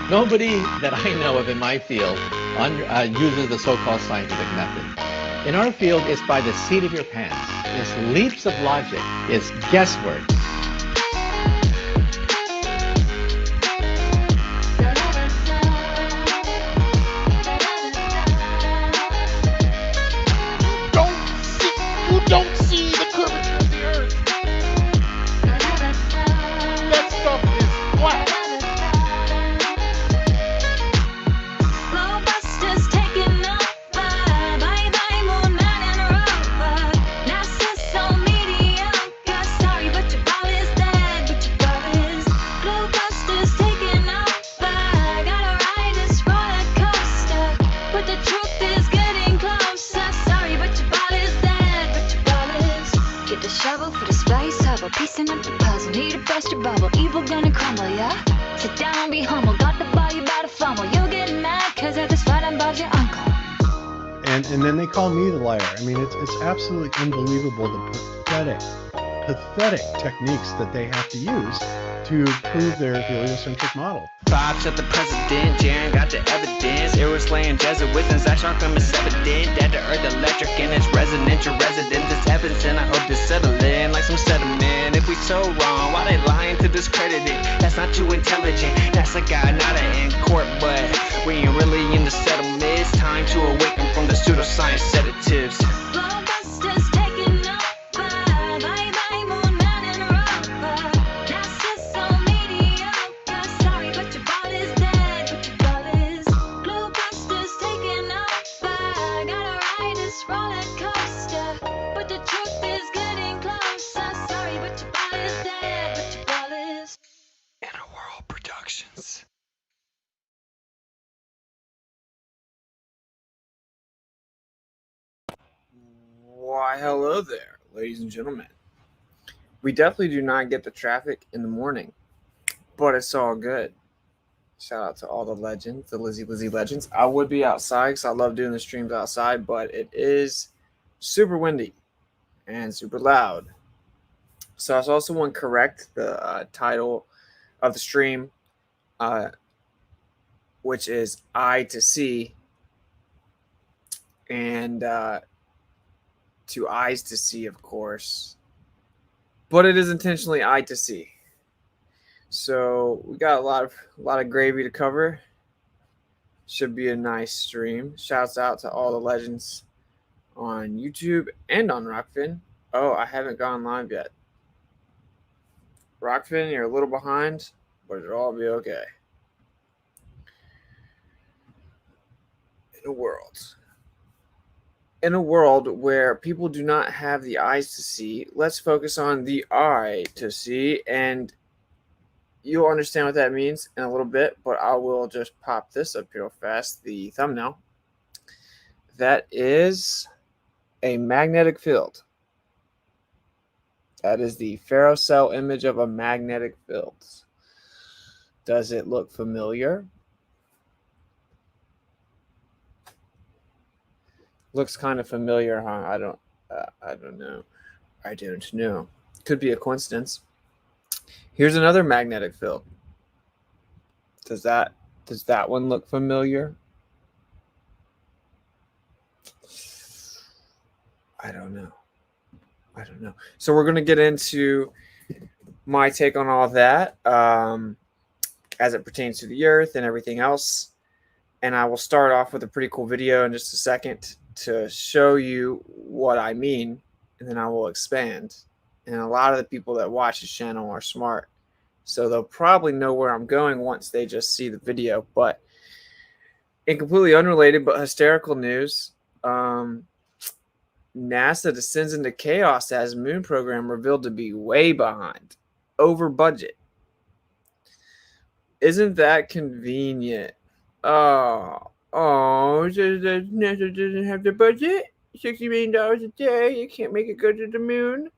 Nobody that I know of in my field uses the so-called scientific method. In our field, it's by the seat of your pants. It's leaps of logic. It's guesswork. You don't see the curvature of the earth. That stuff is flat. Piecing up the puzzle, need to bust your bubble. Evil gonna crumble, yeah? Sit down, be humble. Got the ball, you better fumble. You'll get mad, cause at this fight I involves your uncle. And then they call me the liar. I mean, it's absolutely unbelievable the pathetic techniques that they have to use to prove their heliocentric model. Bob shot the president, Jaren got the evidence. Arrow slaying Jesuits and Zach Shark is evident. Dead to earth electric and it's resonant. Your residence is heavens and I hope to settle in like some sediment. If we so wrong, why they lying to discredit it? That's not too intelligent, that's a guy, not an in court. But we ain't really in the settlement. It's time to awaken from the pseudoscience sedatives. Why, hello there, ladies and gentlemen. We definitely do not get the traffic in the morning, but it's all good. Shout out to all the legends, the Lizzy legends. I would be outside because I love doing the streams outside, but it is super windy and super loud. So I also want to correct the title of the stream, which is I to C, and to eyes to see, of course, but it is intentionally I to see. So we got a lot of gravy to cover. Should be a nice stream. Shouts out to all the legends on YouTube and on Rockfin. Oh, I haven't gone live yet. Rockfin, you're a little behind, but it'll all be okay. In a world where people do not have the eyes to see, let's focus on the eye to see, and you'll understand what that means in a little bit, but I will just pop this up real fast, the thumbnail. That is a magnetic field. That is the ferrocell image of a magnetic field. Does it look familiar? Looks kind of familiar, huh? I don't know. I don't know. Could be a coincidence. Here's another magnetic field. Does that one look familiar? I don't know. So we're going to get into my take on all that as it pertains to the Earth and everything else. And I will start off with a pretty cool video in just a second to show you what I mean, and then I will expand. And a lot of the people that watch this channel are smart, so they'll probably know where I'm going once they just see the video. But in completely unrelated but hysterical news, NASA descends into chaos as moon program revealed to be way behind, over budget. Isn't that convenient? NASA doesn't have the budget. $60 million a day. You can't make it go to the moon.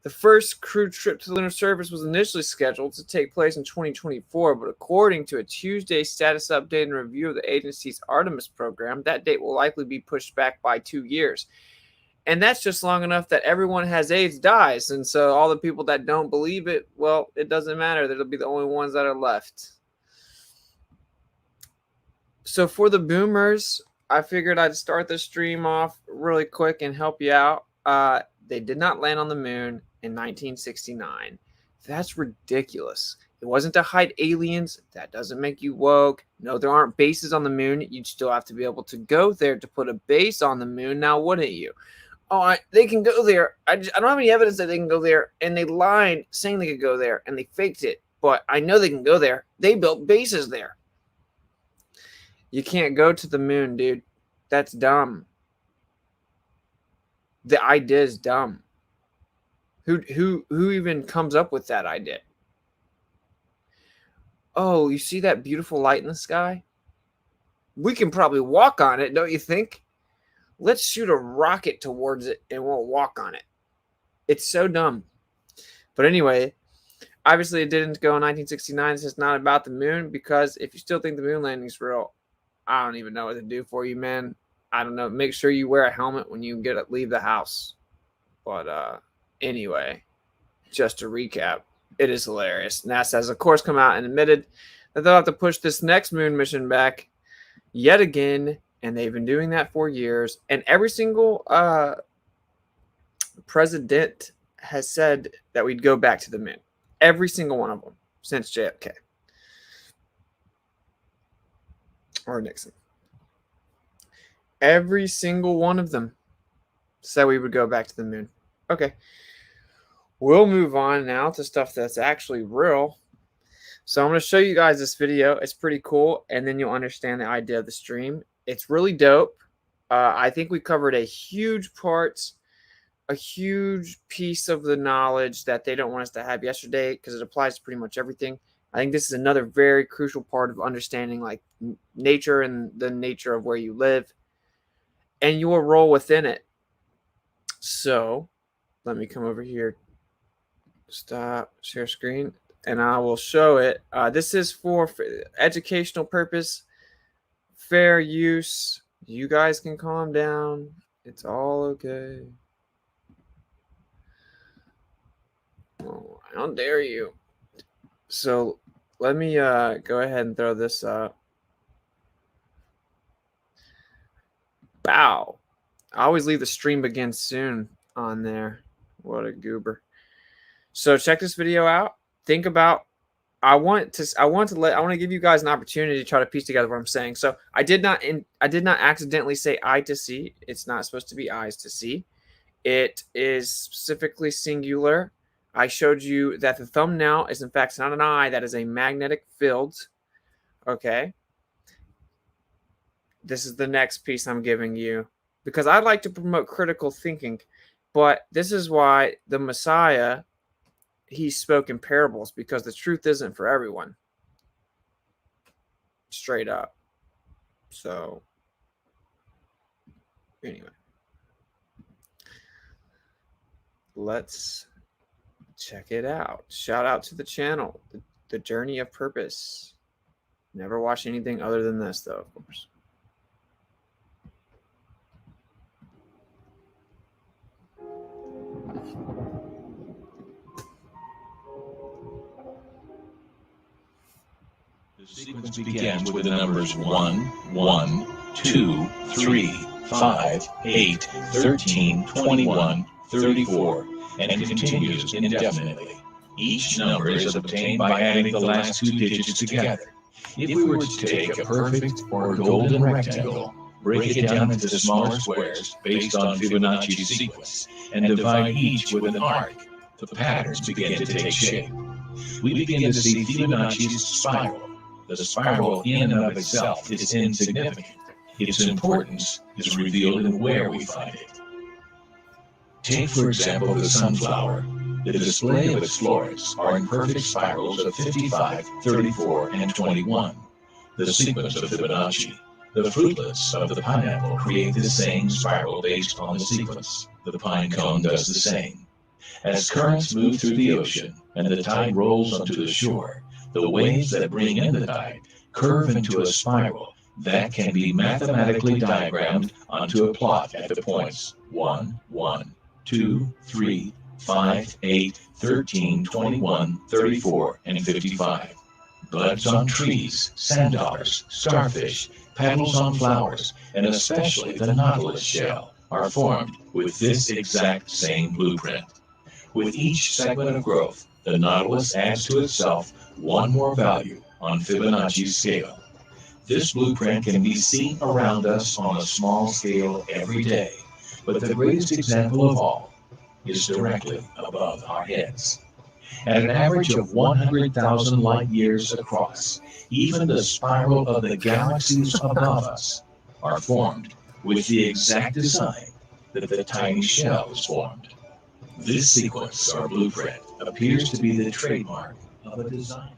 The first crewed trip to the lunar surface was initially scheduled to take place in 2024, but according to a Tuesday status update and review of the agency's Artemis program, that date will likely be pushed back by 2 years. And that's just long enough that everyone has AIDS dies. And so all the people that don't believe it, well, it doesn't matter. They'll be the only ones that are left. So for the boomers, I figured I'd start the stream off really quick and help you out. They did not land on the moon in 1969. That's ridiculous. It wasn't to hide aliens. That doesn't make you woke. No, there aren't bases on the moon. You'd still have to be able to go there to put a base on the moon. Now, wouldn't you? Oh, they can go there. I don't have any evidence that they can go there. And they lied saying they could go there. And they faked it. But I know they can go there. They built bases there. You can't go to the moon, dude. That's dumb. The idea is dumb. Who even comes up with that idea? Oh, you see that beautiful light in the sky? We can probably walk on it, don't you think? Let's shoot a rocket towards it and we'll walk on it. It's so dumb. But anyway, obviously it didn't go in 1969. It's not about the moon, because if you still think the moon landing's real, I don't even know what to do for you, man. I don't know. Make sure you wear a helmet when you leave the house. But anyway, just to recap, it is hilarious. NASA has, of course, come out and admitted that they'll have to push this next moon mission back yet again, and they've been doing that for years. And every single president has said that we'd go back to the moon. Every single one of them since JFK. Or Nixon. Every single one of them said we would go back to the moon. Okay. We'll move on now to stuff that's actually real. So I'm going to show you guys this video. It's pretty cool. And then you'll understand the idea of the stream. It's really dope. I think we covered a huge piece of the knowledge that they don't want us to have yesterday, because it applies to pretty much everything. I think this is another very crucial part of understanding like nature and the nature of where you live and your role within it. So let me come over here, stop, share screen, and I will show it. This is for educational purpose, fair use. You guys can calm down. It's all okay. Oh, how dare you. So let me go ahead and throw this up. Bow. I always leave the stream begin soon on there. What a goober. So check this video out. Think about, I want to give you guys an opportunity to try to piece together what I'm saying. So I did not accidentally say eye to see. It's not supposed to be eyes to see. It is specifically singular. I showed you that the thumbnail is in fact not an eye, that is a magnetic field. Okay. This is the next piece I'm giving you, because I like to promote critical thinking, but this is why the Messiah, he spoke in parables, because the truth isn't for everyone. Straight up. So anyway, let's check it out. Shout out to the channel, the Journey of Purpose. Never watch anything other than this, though, of course. The sequence begins with the numbers 1, 1, 2, 3, 5, 8, 13, 21, 34, and continues indefinitely. Each number is obtained by adding the last two digits together. If we were to take a perfect or golden rectangle, break it down into smaller squares based on Fibonacci's sequence, and divide each with an arc, the patterns begin to take shape. We begin to see Fibonacci's spiral. The spiral in and of itself is insignificant. Its importance is revealed in where we find it. Take, for example, the sunflower. The display of its florets are in perfect spirals of 55, 34, and 21. The sequence of Fibonacci. The fruitlets of the pineapple create the same spiral based on the sequence. The pine cone does the same. As currents move through the ocean and the tide rolls onto the shore, the waves that bring in the tide curve into a spiral that can be mathematically diagrammed onto a plot at the points 1, 1, 2, 3, 5, 8, 13, 21, 34, and 55. Buds on trees, sand dollars, starfish, petals on flowers, and especially the nautilus shell, are formed with this exact same blueprint. With each segment of growth, the nautilus adds to itself one more value on Fibonacci's scale. This blueprint can be seen around us on a small scale every day, but the greatest example of all is directly above our heads. At an average of 100,000 light years across, even the spiral of the galaxies above us are formed with the exact design that the tiny shell is formed. This sequence or blueprint appears to be the trademark of a designer.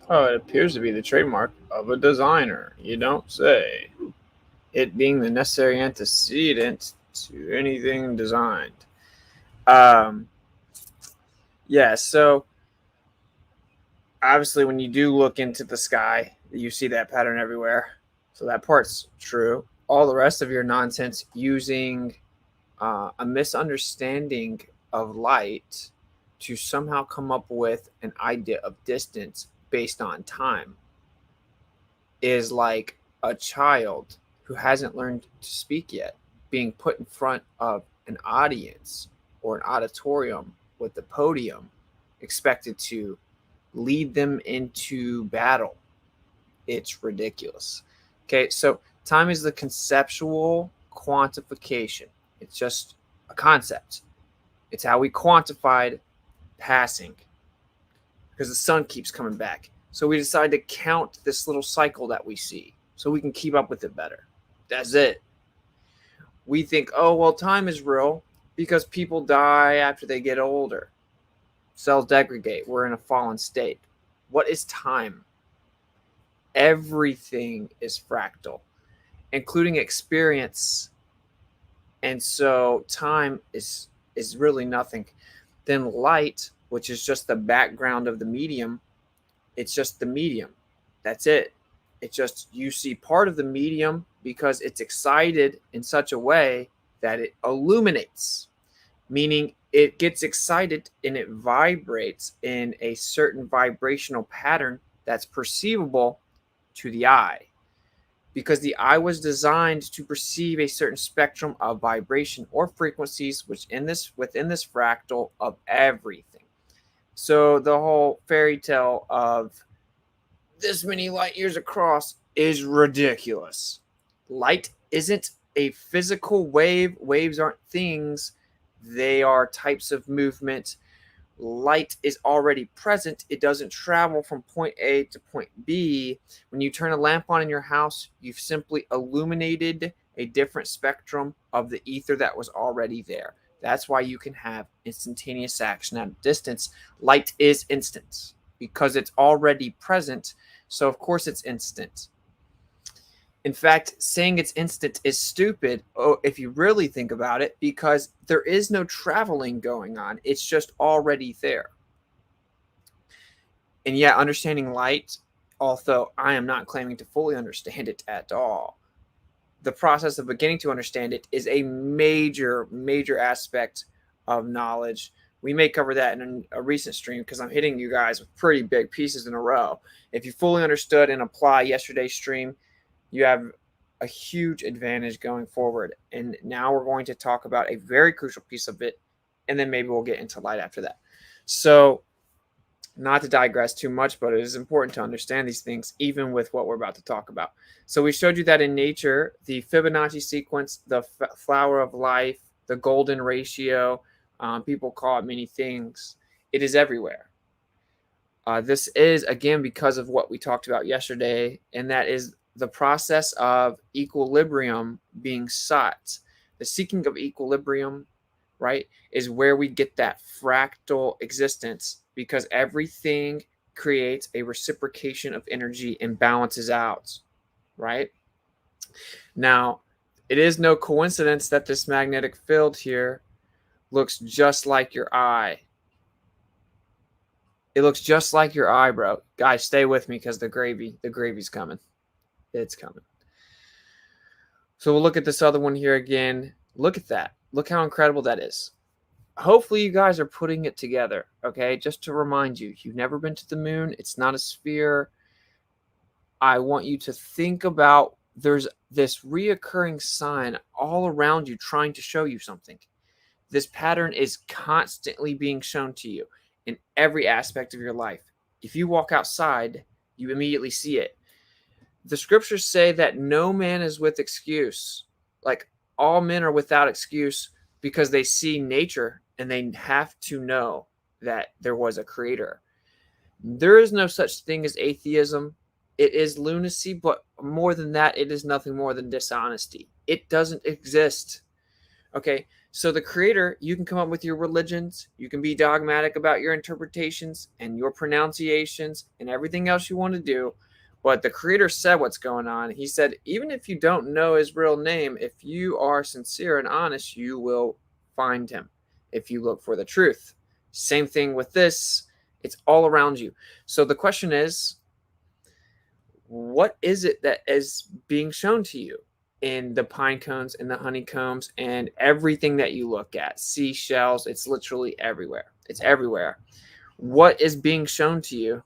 Oh, it appears to be the trademark of a designer. You don't say. It being the necessary antecedent to anything designed. Yeah, so obviously when you do look into the sky, you see that pattern everywhere. So that part's true. All the rest of your nonsense using a misunderstanding of light to somehow come up with an idea of distance based on time is like a child who hasn't learned to speak yet being put in front of an audience or an auditorium with the podium expected to lead them into battle. It's ridiculous. Okay, so time is the conceptual quantification. It's just a concept. It's how we quantified passing because the sun keeps coming back. So we decide to count this little cycle that we see so we can keep up with it better. That's it. We think, oh, well, time is real because people die after they get older. Cells degrade. We're in a fallen state. What is time? Everything is fractal, including experience. And so time is really nothing. Then light, which is just the background of the medium, it's just the medium. That's it. It's just you see part of the medium because it's excited in such a way that it illuminates, meaning it gets excited and it vibrates in a certain vibrational pattern that's perceivable to the eye, because the eye was designed to perceive a certain spectrum of vibration or frequencies within this fractal of everything. So the whole fairy tale of this many light years across is ridiculous. Light isn't a physical wave. Waves aren't things. They are types of movement. Light is already present. It doesn't travel from point A to point B. When you turn a lamp on in your house, you've simply illuminated a different spectrum of the ether that was already there. That's why you can have instantaneous action at a distance. Light is instant because it's already present. So, of course, it's instant. In fact, saying it's instant is stupid if you really think about it, because there is no traveling going on. It's just already there. And yet, understanding light, although I am not claiming to fully understand it at all, the process of beginning to understand it is a major, major aspect of knowledge. We may cover that in a recent stream because I'm hitting you guys with pretty big pieces in a row. If you fully understood and apply yesterday's stream, you have a huge advantage going forward. And now we're going to talk about a very crucial piece of it, and then maybe we'll get into light after that. So, not to digress too much, but it is important to understand these things, even with what we're about to talk about. So we showed you that in nature, the Fibonacci sequence, the flower of life, the golden ratio, people call it many things. It is everywhere. This is, again, because of what we talked about yesterday, and that is the process of equilibrium being sought. The seeking of equilibrium, right, is where we get that fractal existence, because everything creates a reciprocation of energy and balances out, right? Now, it is no coincidence that this magnetic field here looks just like your eye. It looks just like your eye, bro. Guys, stay with me because the gravy's coming. It's coming. So we'll look at this other one here again. Look at that. Look how incredible that is. Hopefully you guys are putting it together, okay? Just to remind you, you've never been to the moon. It's not a sphere. I want you to think about there's this reoccurring sign all around you trying to show you something. This pattern is constantly being shown to you in every aspect of your life. If you walk outside, you immediately see it. The scriptures say that no man is with excuse. Like, all men are without excuse because they see nature and they have to know that there was a creator. There is no such thing as atheism. It is lunacy, but more than that, it is nothing more than dishonesty. It doesn't exist. Okay, so the creator, you can come up with your religions, you can be dogmatic about your interpretations and your pronunciations and everything else you want to do, but the creator said what's going on. He said, even if you don't know his real name, if you are sincere and honest, you will find him if you look for the truth. Same thing with this. It's all around you. So the question is, what is it that is being shown to you in the pine cones and the honeycombs and everything that you look at? Seashells, it's literally everywhere. It's everywhere. What is being shown to you?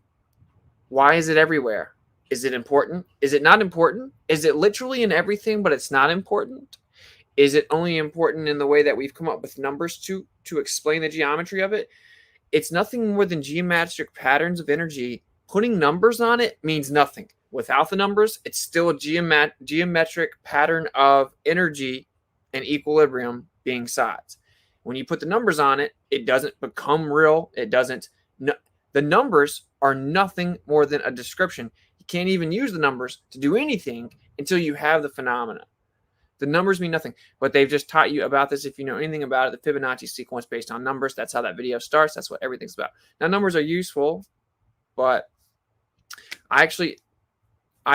Why is it everywhere? Is it important? Is it not important? Is it literally in everything, but it's not important? Is it only important in the way that we've come up with numbers to explain the geometry of it? It's nothing more than geometric patterns of energy. Putting numbers on it means nothing. Without the numbers, it's still a geometric pattern of energy and equilibrium being sides. When you put the numbers on it, it doesn't become real. It doesn't. The numbers are nothing more than a description. You can't even use the numbers to do anything until you have the phenomena. The numbers mean nothing, but they've just taught you about this. If you know anything about it, the Fibonacci sequence based on numbers, that's how that video starts. That's what everything's about. Now, numbers are useful, but I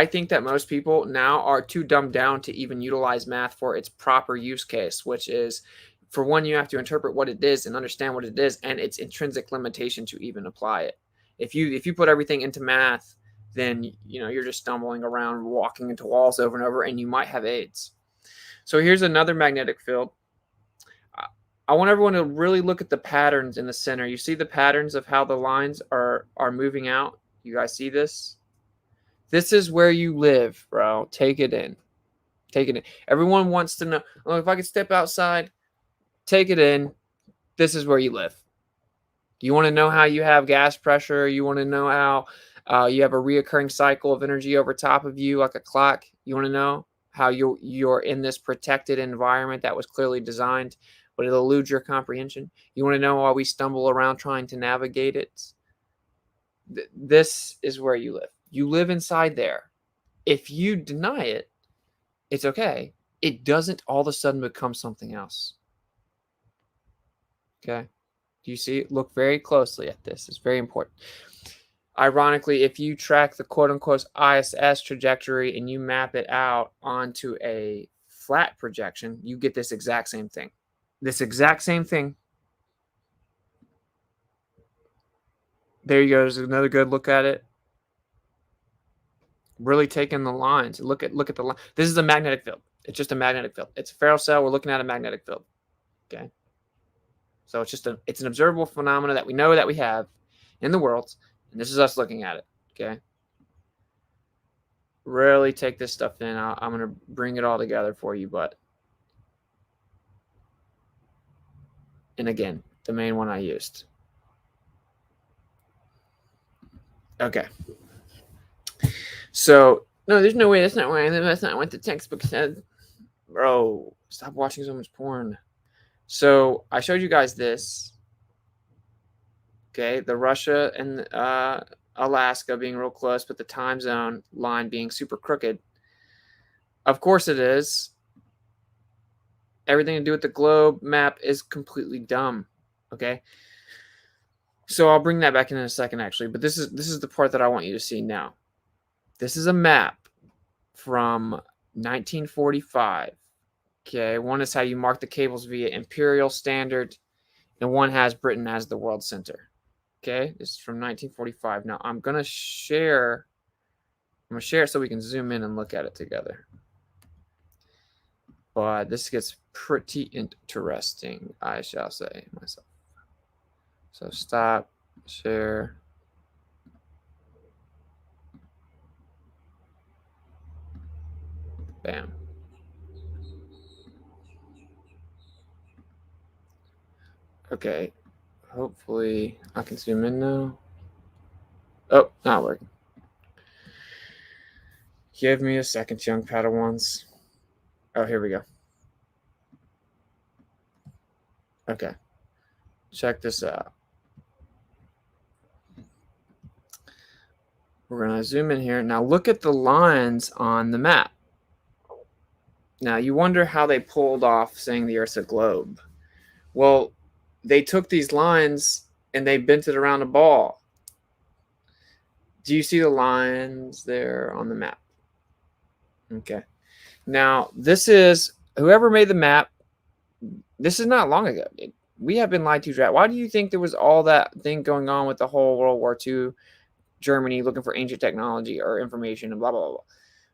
think that most people now are too dumbed down to even utilize math for its proper use case, which is, for one, you have to interpret what it is and understand what it is and its intrinsic limitation to even apply it. If you put everything into math, then you're just stumbling around, walking into walls over and over, and you might have AIDS. So here's another magnetic field. I want everyone to really look at the patterns in the center. You see the patterns of how the lines are moving out? You guys see this? This is where you live, bro. Take it in. Take it in. Everyone wants to know, oh, if I could step outside, take it in. This is where you live. You want to know how you have gas pressure? You want to know how you have a reoccurring cycle of energy over top of you like a clock? You want to know how you're in this protected environment that was clearly designed, but it eludes your comprehension? You want to know why we stumble around trying to navigate it? This is where you live. You live inside there. If you deny it, it's okay. It doesn't all of a sudden become something else. Okay? Do you see? Look very closely at this. It's very important. Ironically, if you track the quote-unquote ISS trajectory and you map it out onto a flat projection, you get this exact same thing. This exact same thing. There you go. There's another good look at it. Really taking the lines. Look at the line. This is a magnetic field. It's just a magnetic field. It's a ferrocell cell. We're looking at a magnetic field. Okay. So it's an observable phenomena that we know that we have in the world, and this is us looking at it. Okay. Really take this stuff in. I'm going to bring it all together for you, and again, the main one I used. Okay. So, no, there's no way. That's not what the textbook said. Bro, stop watching so much porn. So, I showed you guys this. Okay, the Russia and Alaska being real close, but the time zone line being super crooked. Of course it is. Everything to do with the globe map is completely dumb. Okay? So, I'll bring that back in a second, actually. But this is the part that I want you to see now. This is a map from 1945. Okay, one is how you mark the cables via imperial standard, and one has Britain as the world center. Okay, this is from 1945. Now I'm gonna share it so we can zoom in and look at it together. But this gets pretty interesting, I shall say myself. So stop, share. Bam. Okay. Hopefully I can zoom in now. Oh, not working. Give me a second, young Padawans. Oh, here we go. Okay. Check this out. We're going to zoom in here. Now look at the lines on the map. Now you wonder how they pulled off saying the Earth's a globe. Well, they took these lines and they bent it around a ball. Do you see the lines there on the map? Okay. Now, this is whoever made the map. This is not long ago. We have been lied to. Why do you think there was all that thing going on with the whole World War II, Germany looking for ancient technology or information and blah, blah, blah.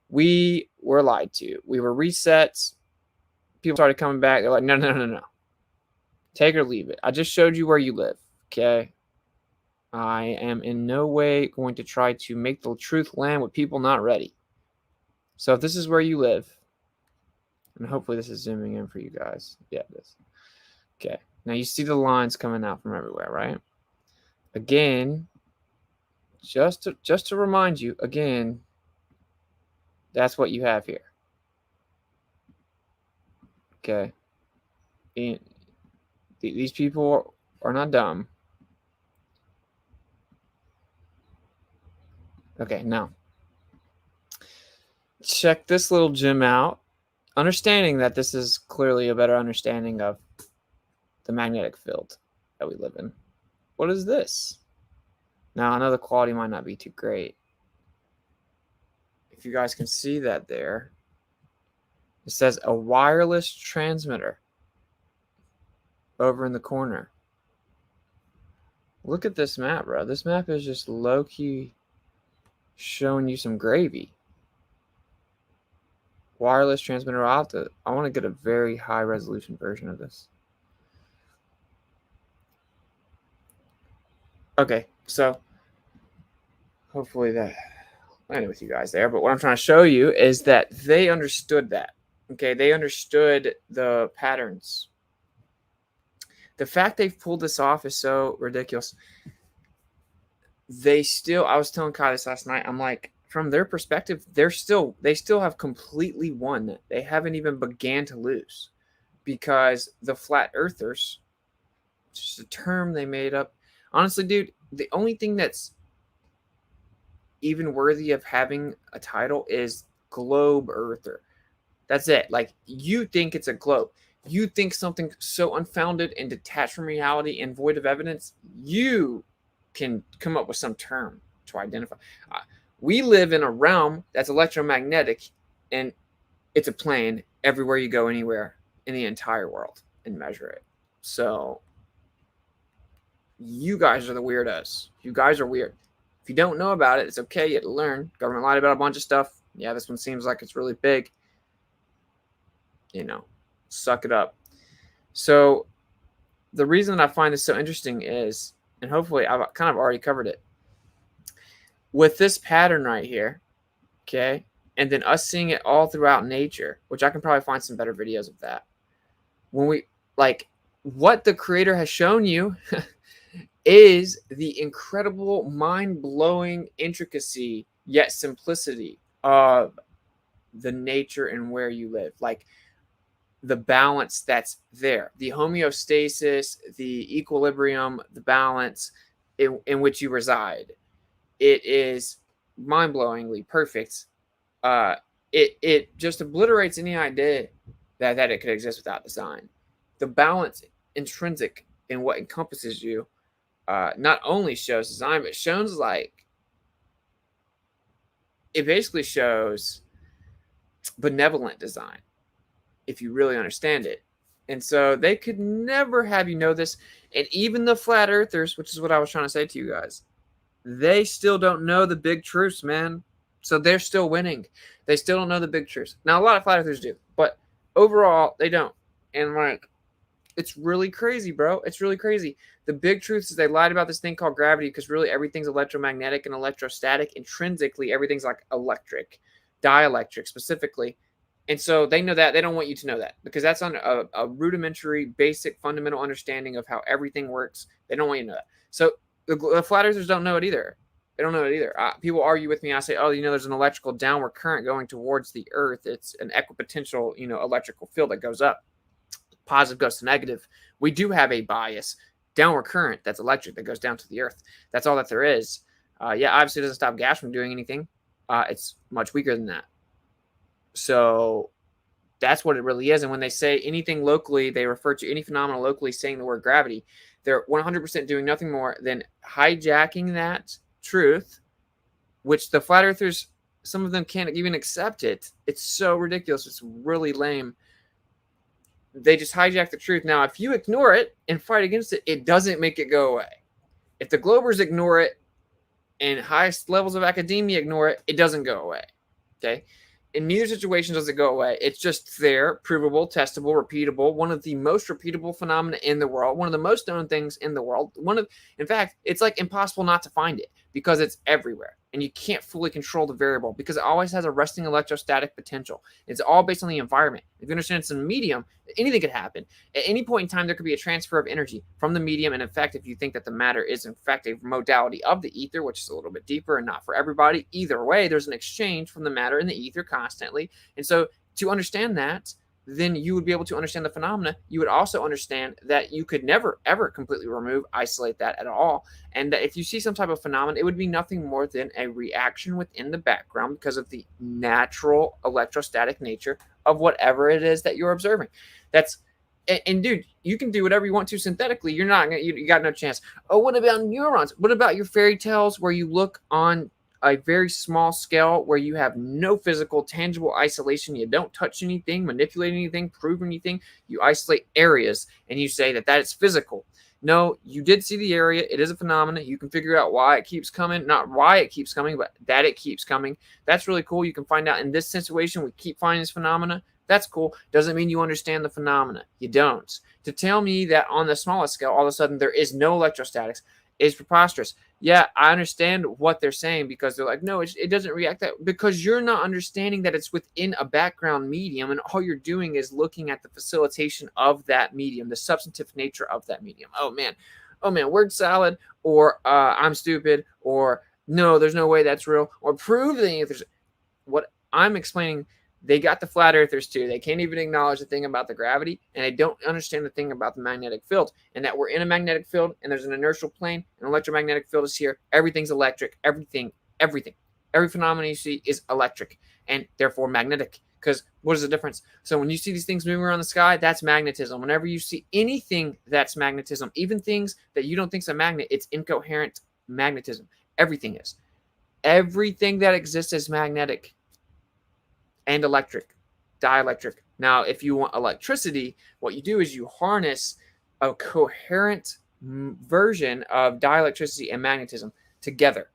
We were lied to. We were reset. People started coming back. They're like, no, no, no, no. Take or leave it. I just showed you where you live. Okay. I am in no way going to try to make the truth land with people not ready. So if this is where you live, and hopefully this is zooming in for you guys. Yeah, it is. Okay. Now you see the lines coming out from everywhere, right? Again, just to remind you, again, that's what you have here. Okay. And these people are not dumb. Okay, now check this little gem out. Understanding that this is clearly a better understanding of the magnetic field that we live in. What is this? Now, I know the quality might not be too great. If you guys can see that there, it says a wireless transmitter over in the corner. Look at this map, bro. This map is just low-key showing you some gravy. Wireless transmitter. I want to get a very high resolution version of this. Okay, so hopefully that landed with you guys there. But what I'm trying to show you is that they understood that. Okay, they understood the patterns. The fact they've pulled this off is so ridiculous. I was telling Kai this last night. I'm like, from their perspective, they still have completely won. They haven't even began to lose, because the flat earthers, just a term they made up. Honestly, dude, the only thing that's even worthy of having a title is globe earther. That's it. Like, you think it's a globe. You think something so unfounded and detached from reality and void of evidence, you can come up with some term to identify. We live in a realm that's electromagnetic, and it's a plane everywhere you go, anywhere in the entire world, and measure it. So you guys are the weirdos. You guys are weird. If you don't know about it, it's okay. You have to learn. Government lied about a bunch of stuff. Yeah, this one seems like it's really big. You know, suck it up. So the reason that I find this so interesting is, and hopefully I've kind of already covered it, with this pattern right here, okay, and then us seeing it all throughout nature, which I can probably find some better videos of that. When we, like, what the creator has shown you is the incredible, mind-blowing intricacy, yet simplicity of the nature and where you live. Like, the balance that's there, the homeostasis, the equilibrium, the balance in which you reside. It is mind-blowingly perfect. It just obliterates any idea that it could exist without design. The balance intrinsic in what encompasses you not only shows design, but shows, like, it basically shows benevolent design, if you really understand it. And so they could never have you know this. And even the flat earthers, which is what I was trying to say to you guys, they still don't know the big truths, man. So they're still winning. They still don't know the big truths. Now, a lot of flat earthers do, but overall, they don't. And, like, it's really crazy, bro. It's really crazy. The big truth is they lied about this thing called gravity, because really everything's electromagnetic and electrostatic. Intrinsically, everything's like electric, dielectric specifically. And so they know that. They don't want you to know that because that's on a rudimentary, basic, fundamental understanding of how everything works. They don't want you to know that. So the flat earthers don't know it either. They don't know it either. People argue with me. I say, oh, there's an electrical downward current going towards the earth. It's an equipotential, electrical field that goes up. Positive goes to negative. We do have a bias. Downward current that's electric that goes down to the earth. That's all that there is. Obviously it doesn't stop gas from doing anything. It's much weaker than that. So that's what it really is. And when they say anything locally, they refer to any phenomenon locally saying the word gravity. They're 100% doing nothing more than hijacking that truth, which the flat earthers, some of them can't even accept it. It's so ridiculous. It's really lame. They just hijack the truth. Now, if you ignore it and fight against it, it doesn't make it go away. If the Globers ignore it and highest levels of academia ignore it, it doesn't go away. Okay? In neither situation does it go away. It's just there, provable, testable, repeatable. One of the most repeatable phenomena in the world. One of the most known things in the world. In fact, it's like impossible not to find it because it's everywhere. And you can't fully control the variable because it always has a resting electrostatic potential. It's all based on the environment. If you understand it's a medium, anything could happen. At any point in time, there could be a transfer of energy from the medium. And in fact, if you think that the matter is in fact a modality of the ether, which is a little bit deeper and not for everybody, either way, there's an exchange from the matter and the ether constantly. And so to understand that, then you would be able to understand the phenomena. You would also understand that you could never, ever completely isolate that at all. And that if you see some type of phenomenon, it would be nothing more than a reaction within the background because of the natural electrostatic nature of whatever it is that you're observing. And dude, you can do whatever you want to synthetically. You got no chance. Oh, what about neurons? What about your fairy tales where you look on a very small scale where you have no physical, tangible isolation. You don't touch anything, manipulate anything, prove anything. You isolate areas and you say that is physical. No, you did see the area. It is a phenomenon. You can figure out why it keeps coming. Not why it keeps coming, but that it keeps coming. That's really cool. You can find out in this situation, we keep finding this phenomena. That's cool. Doesn't mean you understand the phenomena. You don't. To tell me that on the smallest scale, all of a sudden there is no electrostatics is preposterous. Yeah, I understand what they're saying because they're like, no, it doesn't react that because you're not understanding that it's within a background medium and all you're doing is looking at the facilitation of that medium, the substantive nature of that medium. Oh man, word salad, or I'm stupid, or no, there's no way that's real, or prove that what I'm explaining. They got the flat earthers too. They can't even acknowledge the thing about the gravity, and they don't understand the thing about the magnetic field, and that we're in a magnetic field, and there's an inertial plane, an electromagnetic field is here. Everything's electric. Everything. Every phenomenon you see is electric, and therefore magnetic. Because what is the difference? So when you see these things moving around the sky, that's magnetism. Whenever you see anything that's magnetism, even things that you don't think is a magnet, it's incoherent magnetism. Everything is. Everything that exists is magnetic. And electric, dielectric. Now, if you want electricity, what you do is you harness a coherent version of dielectricity and magnetism together.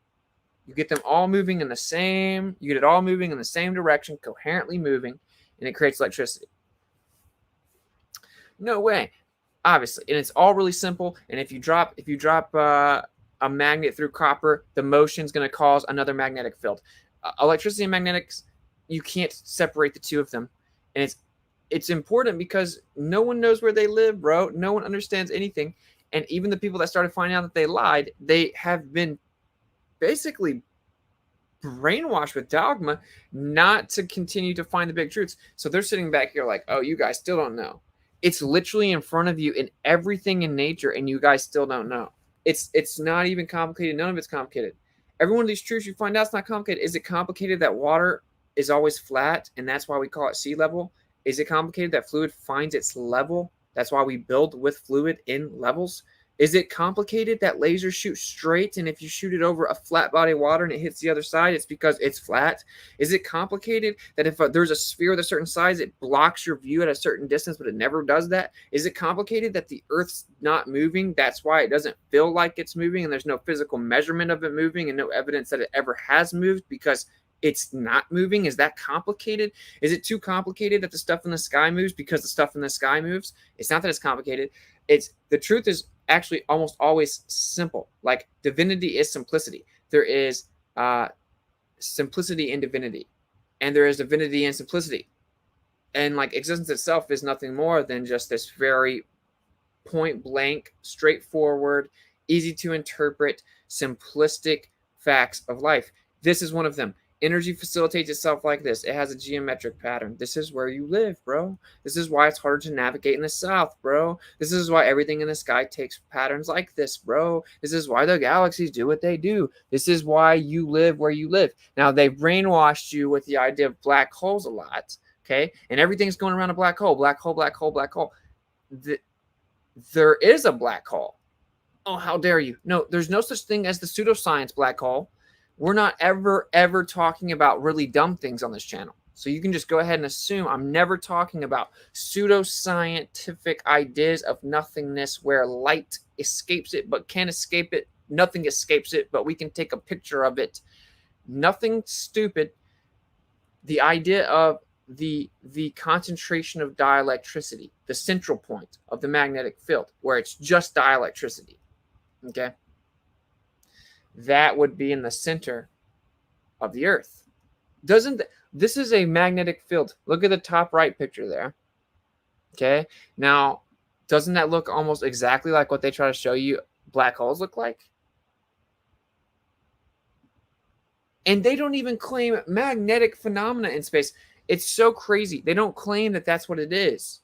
You get them all moving in the same, you get it all moving in the same direction, coherently moving, and it creates electricity. No way, obviously. And it's all really simple. And if you drop a magnet through copper, the motion is going to cause another magnetic field. Electricity and magnetics, you can't separate the two of them. And it's important because no one knows where they live, bro. No one understands anything. And even the people that started finding out that they lied, they have been basically brainwashed with dogma not to continue to find the big truths. So they're sitting back here like, oh, you guys still don't know. It's literally in front of you in everything in nature, and you guys still don't know. It's not even complicated. None of it's complicated. Every one of these truths you find out is not complicated. Is it complicated that water is always flat, and that's why we call it sea level? Is it complicated that fluid finds its level? That's why we build with fluid in levels. Is it complicated that lasers shoot straight, and if you shoot it over a flat body of water and it hits the other side, it's because it's flat? Is it complicated that if there's a sphere with a certain size, it blocks your view at a certain distance, but it never does that? Is it complicated that the Earth's not moving? That's why it doesn't feel like it's moving, and there's no physical measurement of it moving and no evidence that it ever has moved because it's not moving? Is that complicated? Is it too complicated that the stuff in the sky moves because the stuff in the sky moves? It's not that it's complicated. It's the truth is actually almost always simple. Like divinity is simplicity. There is simplicity in divinity, and there is divinity in simplicity. And like existence itself is nothing more than just this very point blank, straightforward, easy to interpret, simplistic facts of life. This is one of them. Energy facilitates itself like this. It has a geometric pattern. This is where you live, bro. This is why it's harder to navigate in the south, bro. This is why everything in the sky takes patterns like this, bro. This is why the galaxies do what they do. This is why you live where you live. Now, they've brainwashed you with the idea of black holes a lot, okay? And everything's going around a black hole, black hole, black hole, black hole. There is a black hole. Oh, how dare you? No, there's no such thing as the pseudoscience black hole. We're not ever talking about really dumb things on this channel. So you can just go ahead and assume I'm never talking about pseudoscientific ideas of nothingness where light escapes it but can't escape it. Nothing escapes it, but we can take a picture of it. Nothing stupid. The idea of the concentration of dielectricity, the central point of the magnetic field, where it's just dielectricity. Okay? That would be in the center of the Earth. This is a magnetic field. Look at the top right picture there. Okay? Now, doesn't that look almost exactly like what they try to show you black holes look like? And they don't even claim magnetic phenomena in space. It's so crazy. They don't claim that that's what it is.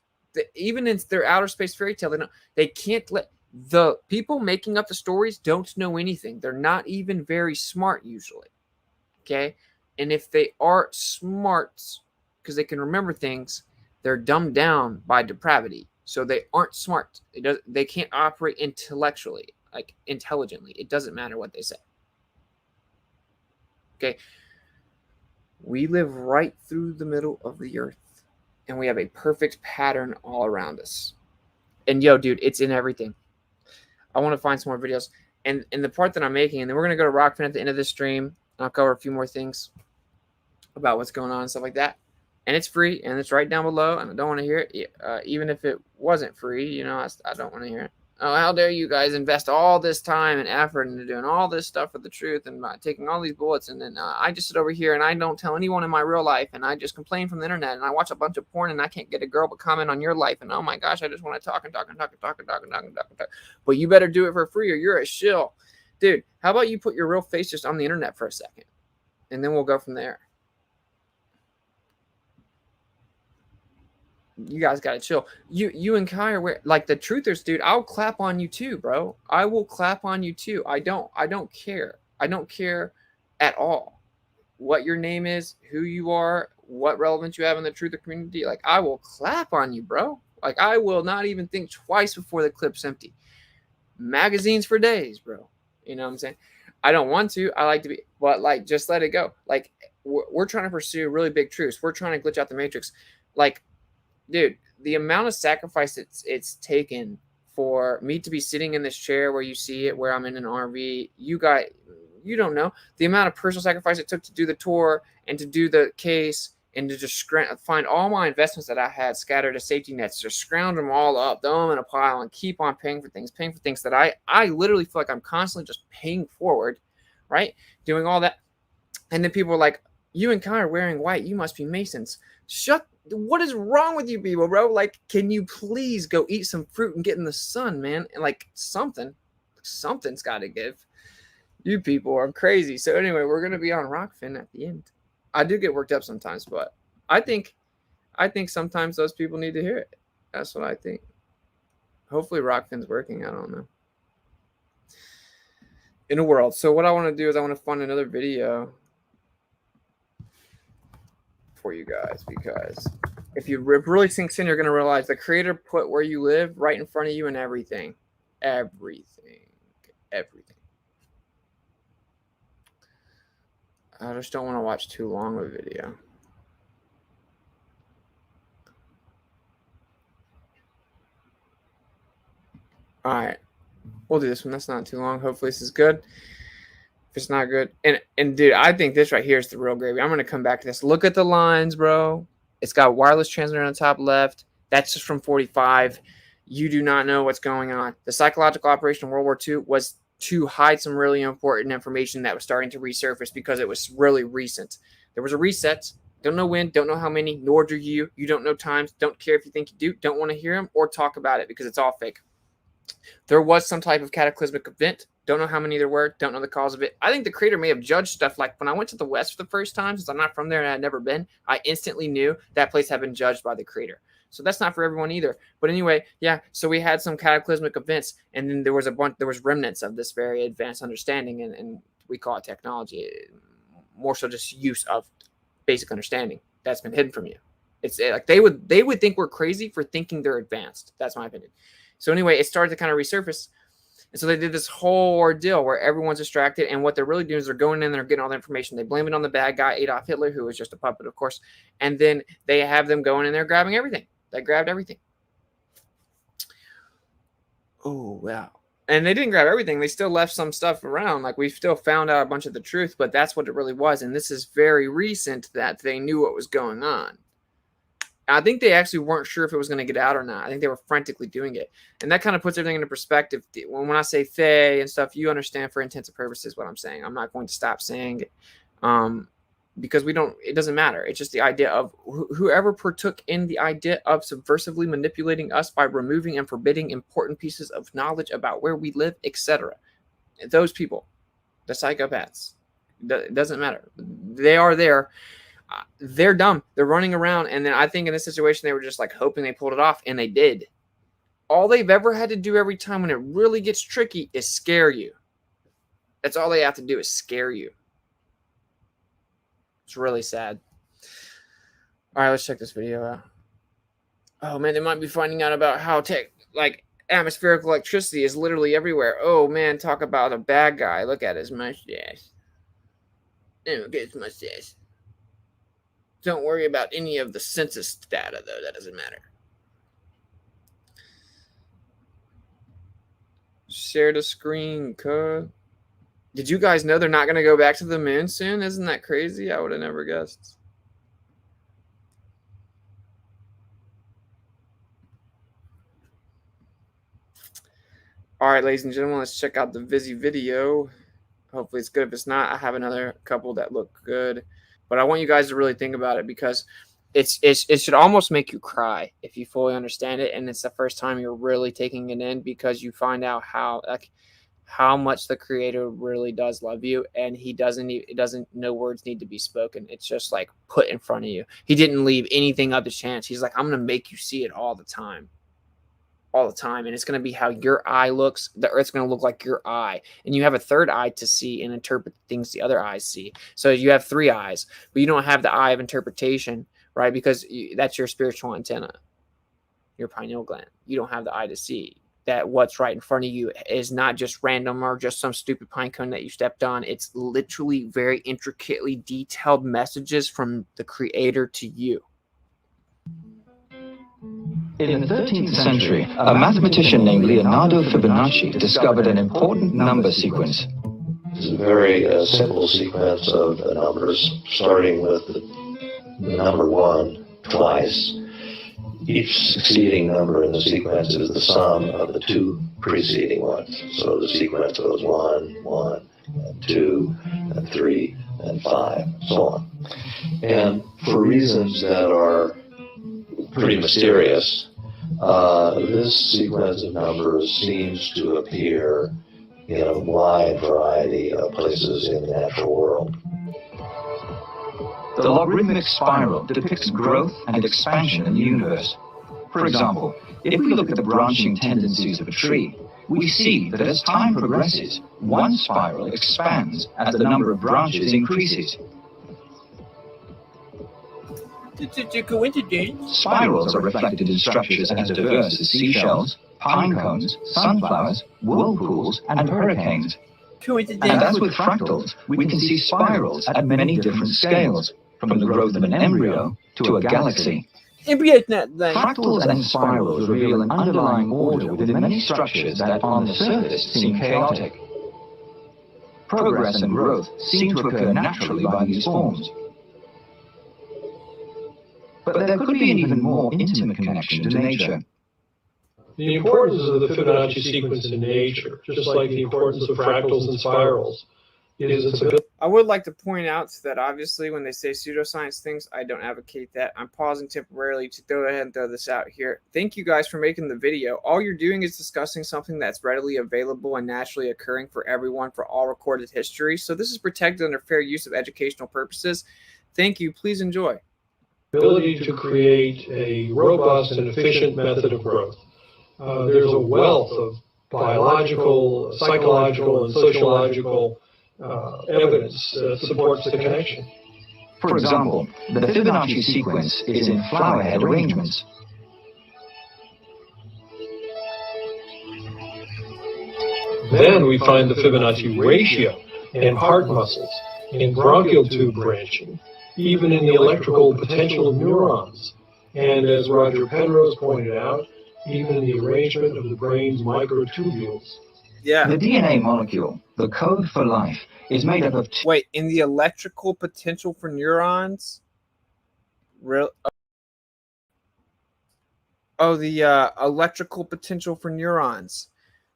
Even in their outer space fairy tale, they can't let the people making up the stories don't know anything. They're not even very smart usually. Okay? And if they are smart, because they can remember things, they're dumbed down by depravity. So they aren't smart. They can't operate intellectually, like intelligently. It doesn't matter what they say. Okay? We live right through the middle of the Earth, and we have a perfect pattern all around us. And yo, dude, it's in everything. I want to find some more videos. And the part that I'm making, and then we're going to go to Rockfin at the end of the stream. I'll cover a few more things about what's going on and stuff like that. And it's free, and it's right down below, and I don't want to hear it. Even if it wasn't free, you know, I don't want to hear it. Oh, how dare you guys invest all this time and effort into doing all this stuff for the truth and taking all these bullets, and then I just sit over here and I don't tell anyone in my real life, and I just complain from the internet, and I watch a bunch of porn, and I can't get a girl but comment on your life, and oh my gosh, I just want to talk. But you better do it for free or you're a shill. Dude, how about you put your real face just on the internet for a second, and then we'll go from there. You guys gotta chill. You and Kai are like the truthers, dude. I'll clap on you too, bro. I will clap on you too. I don't care. I don't care at all what your name is, who you are, what relevance you have in the truther community. Like, I will clap on you, bro. Like, I will not even think twice before the clip's empty. Magazines for days, bro. You know what I'm saying? I don't want to. I like to be, but like, just let it go. Like, we're trying to pursue really big truths. We're trying to glitch out the matrix. Like, dude, the amount of sacrifice it's taken for me to be sitting in this chair where you see it, where I'm in an RV, you don't know the amount of personal sacrifice it took to do the tour and to do the case and to just find all my investments that I had scattered as safety nets, just scrounge them all up, throw them in a pile, and keep on paying for things that I literally feel like I'm constantly just paying forward, right? Doing all that. And then people are like, you and Kai are wearing white. You must be Masons. What is wrong with you people, bro? Like, can you please go eat some fruit and get in the sun, man? And like something's got to give. You people are crazy. So anyway, we're going to be on Rockfin at the end. I do get worked up sometimes, but I think sometimes those people need to hear it. That's what I think. Hopefully Rockfin's working. I don't know. In a world. So what I want to do is I want to find another video for you guys, because if you really sinks in, you're going to realize the creator put where you live right in front of you and everything. I just don't want to watch too long of a video. All right, we'll do this one. That's not too long. Hopefully this is good. If it's not good, and dude, I think this right here is the real gravy. I'm gonna come back to this. Look at the lines, bro. It's got wireless transmitter on the top left. That's just from 45. You do not know what's going on. The psychological operation in World War II was to hide some really important information that was starting to resurface because it was really recent. There was a reset, Don't know when, don't know how many, nor do you. You don't know times, don't care if you think you do, don't want to hear them or talk about it because it's all fake. There was some type of cataclysmic event. Don't know how many there were. Don't know the cause of it. I think the creator may have judged stuff. Like when I went to the West for the first time, since I'm not from there and I had never been, I instantly knew that place had been judged by the creator. So that's not for everyone either. But anyway, yeah. So we had some cataclysmic events, and then there was remnants of this very advanced understanding, and we call it technology, more so just use of basic understanding that's been hidden from you. It's like they would think we're crazy for thinking they're advanced. That's my opinion. So anyway, it started to kind of resurface. And so they did this whole ordeal where everyone's distracted. And what they're really doing is they're going in and they're getting all the information. They blame it on the bad guy, Adolf Hitler, who was just a puppet, of course. And then they have them going in there grabbing everything. They grabbed everything. Oh, wow. And they didn't grab everything. They still left some stuff around. Like we still found out a bunch of the truth, but that's what it really was. And this is very recent that they knew what was going on. I think they actually weren't sure if it was going to get out or not. I think they were frantically doing it. And that kind of puts everything into perspective. When I say Fae and stuff, you understand for intensive purposes what I'm saying. I'm not going to stop saying it because it doesn't matter. It's just the idea of whoever partook in the idea of subversively manipulating us by removing and forbidding important pieces of knowledge about where we live, etc. Those people, the psychopaths, it doesn't matter. They are there. They're dumb. They're running around. And then I think in this situation, they were just like hoping they pulled it off, and they did. All they've ever had to do every time when it really gets tricky is scare you. That's all they have to do is scare you. It's really sad. All right, let's check this video out. Oh, man, they might be finding out about how atmospheric electricity is literally everywhere. Oh, man, talk about a bad guy. Look at his mustache. Look at his mustache. Don't worry about any of the census data, though. That doesn't matter. Share the screen, cuz. Did you guys know they're not going to go back to the moon soon? Isn't that crazy? I would have never guessed. All right, ladies and gentlemen, let's check out the Vizzy video. Hopefully it's good. If it's not, I have another couple that look good. But I want you guys to really think about it because it should almost make you cry if you fully understand it. And it's the first time you're really taking it in because you find out how much the creator really does love you, and no words need to be spoken. It's just like put in front of you. He didn't leave anything up to chance. He's like, I'm going to make you see it all the time. And it's going to be how your eye looks. The earth's going to look like your eye, and you have a third eye to see and interpret things the other eyes see. So you have three eyes, but you don't have the eye of interpretation, right? Because that's your spiritual antenna, your pineal gland. You don't have the eye to see that what's right in front of you is not just random or just some stupid pine cone that you stepped on. It's literally very intricately detailed messages from the creator to you. In the 13th century, a mathematician named Leonardo Fibonacci discovered an important number sequence. It's a very simple sequence of numbers, starting with the number 1 twice. Each succeeding number in the sequence is the sum of the two preceding ones. So the sequence goes 1, 1, and 2, and 3, and 5, so on. And for reasons that are pretty mysterious, this sequence of numbers seems to appear in a wide variety of places in the natural world. The logarithmic spiral depicts growth and expansion in the universe. For example, if we look at the branching tendencies of a tree, we see that as time progresses, one spiral expands as the number of branches increases. It's a coincidence. Spirals are reflected in structures as diverse as seashells, pine cones, sunflowers, whirlpools, and hurricanes. And as with fractals, we can see spirals at many different scales, from the growth of an embryo to a galaxy. Fractals and spirals reveal an underlying order within many structures that on the surface seem chaotic. Progress and growth seem to occur naturally by these forms. But there could be an even more intimate connection to nature. The importance of the Fibonacci sequence in nature, just like the importance of fractals and spirals, is its ability. I would like to point out that obviously when they say pseudoscience things, I don't advocate that. I'm pausing temporarily to go ahead and throw this out here. Thank you guys for making the video. All you're doing is discussing something that's readily available and naturally occurring for everyone for all recorded history. So this is protected under fair use of educational purposes. Thank you. Please enjoy. Ability to create a robust and efficient method of growth. There's a wealth of biological, psychological, and sociological evidence that supports the connection. For example, the Fibonacci sequence is in flower-head arrangements. Then we find the Fibonacci ratio in heart muscles, in bronchial tube branching, even in the electrical potential of neurons, and as Roger Penrose pointed out, even in the arrangement of the brain's microtubules. Yeah. The DNA molecule, the code for life, is made up of Wait, in the electrical potential for neurons? Real? Oh, the electrical potential for neurons.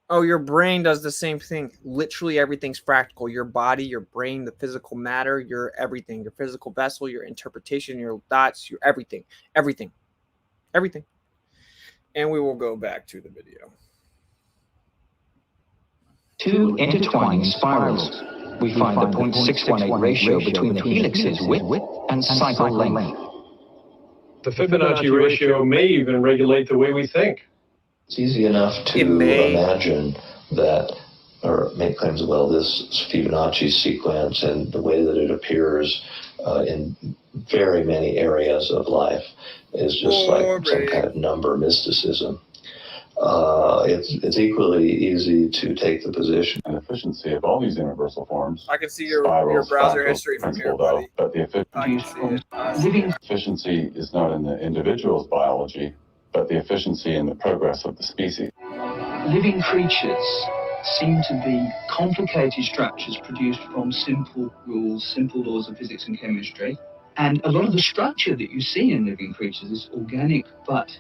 Oh, your brain does the same thing. Literally everything's practical. Your body, your brain, the physical matter, your everything, your physical vessel, your interpretation, your thoughts, your everything. Everything. Everything. And we will go back to the video. two intertwining spirals. We find the 0.618 ratio between the helix's width and cycle length. The Fibonacci ratio may even regulate the way we think. It's easy enough to imagine that, or make claims about this Fibonacci sequence and the way that it appears in very many areas of life is just like some kind of number mysticism. It's equally easy to take the position and efficiency of all these universal forms. I can see your browser history from here, buddy. But the efficiency is not in the individual's biology, but the efficiency in the progress of the species. Living creatures seem to be complicated structures produced from simple rules, simple laws of physics and chemistry. And a lot of the structure that you see in living creatures is organic, but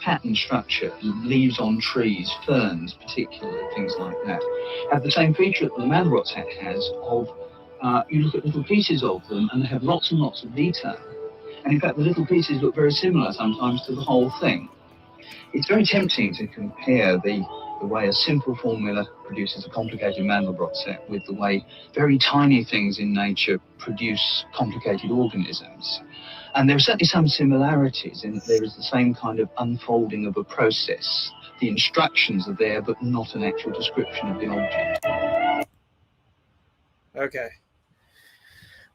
pattern structure. Leaves on trees, ferns particularly, things like that, have the same feature that the Mandelbrot set has of, you look at little pieces of them and they have lots and lots of detail. And in fact, the little pieces look very similar sometimes to the whole thing. It's very tempting to compare the way a simple formula produces a complicated Mandelbrot set with the way very tiny things in nature produce complicated organisms. And there are certainly some similarities in that there is the same kind of unfolding of a process. The instructions are there, but not an actual description of the object. Okay.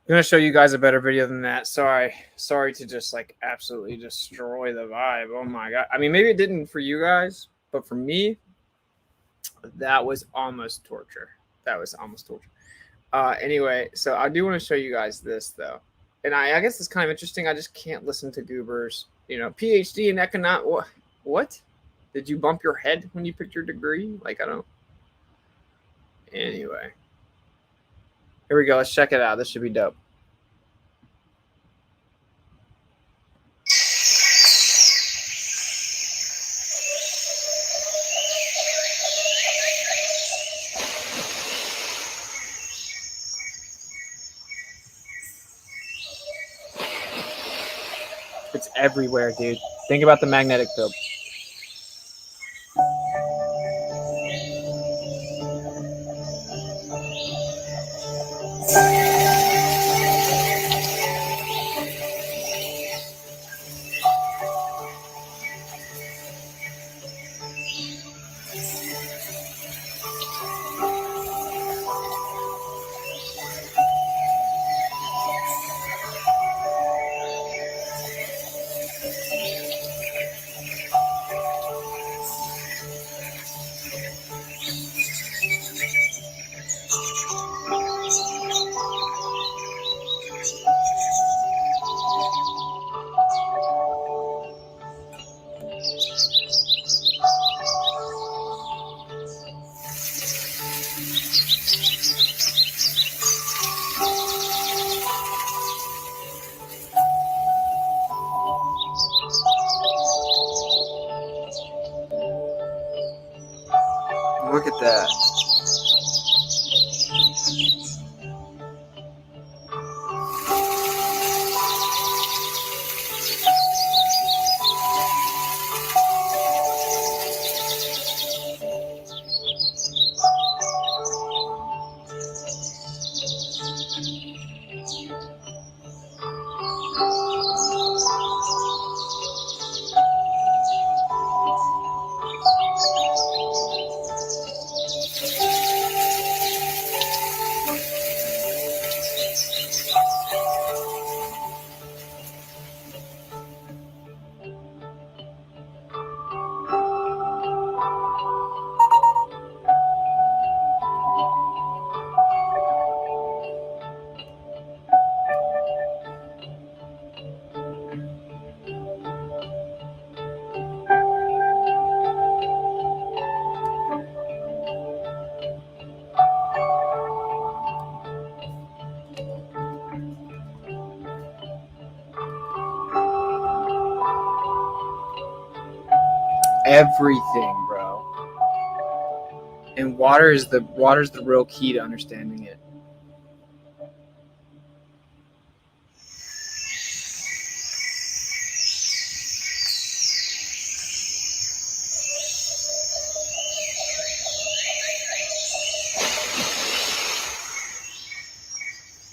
I'm going to show you guys a better video than that. Sorry to just like absolutely destroy the vibe. Oh my God. I mean, maybe it didn't for you guys, but for me, that was almost torture. Anyway, so I do want to show you guys this though. And I guess it's kind of interesting. I just can't listen to goobers. You know, PhD in economics. What? Did you bump your head when you picked your degree? Like, I don't. Anyway. Here we go. Let's check it out. This should be dope. It's everywhere, dude. Think about the magnetic field. Look at that. everything, bro. And water's the real key to understanding it.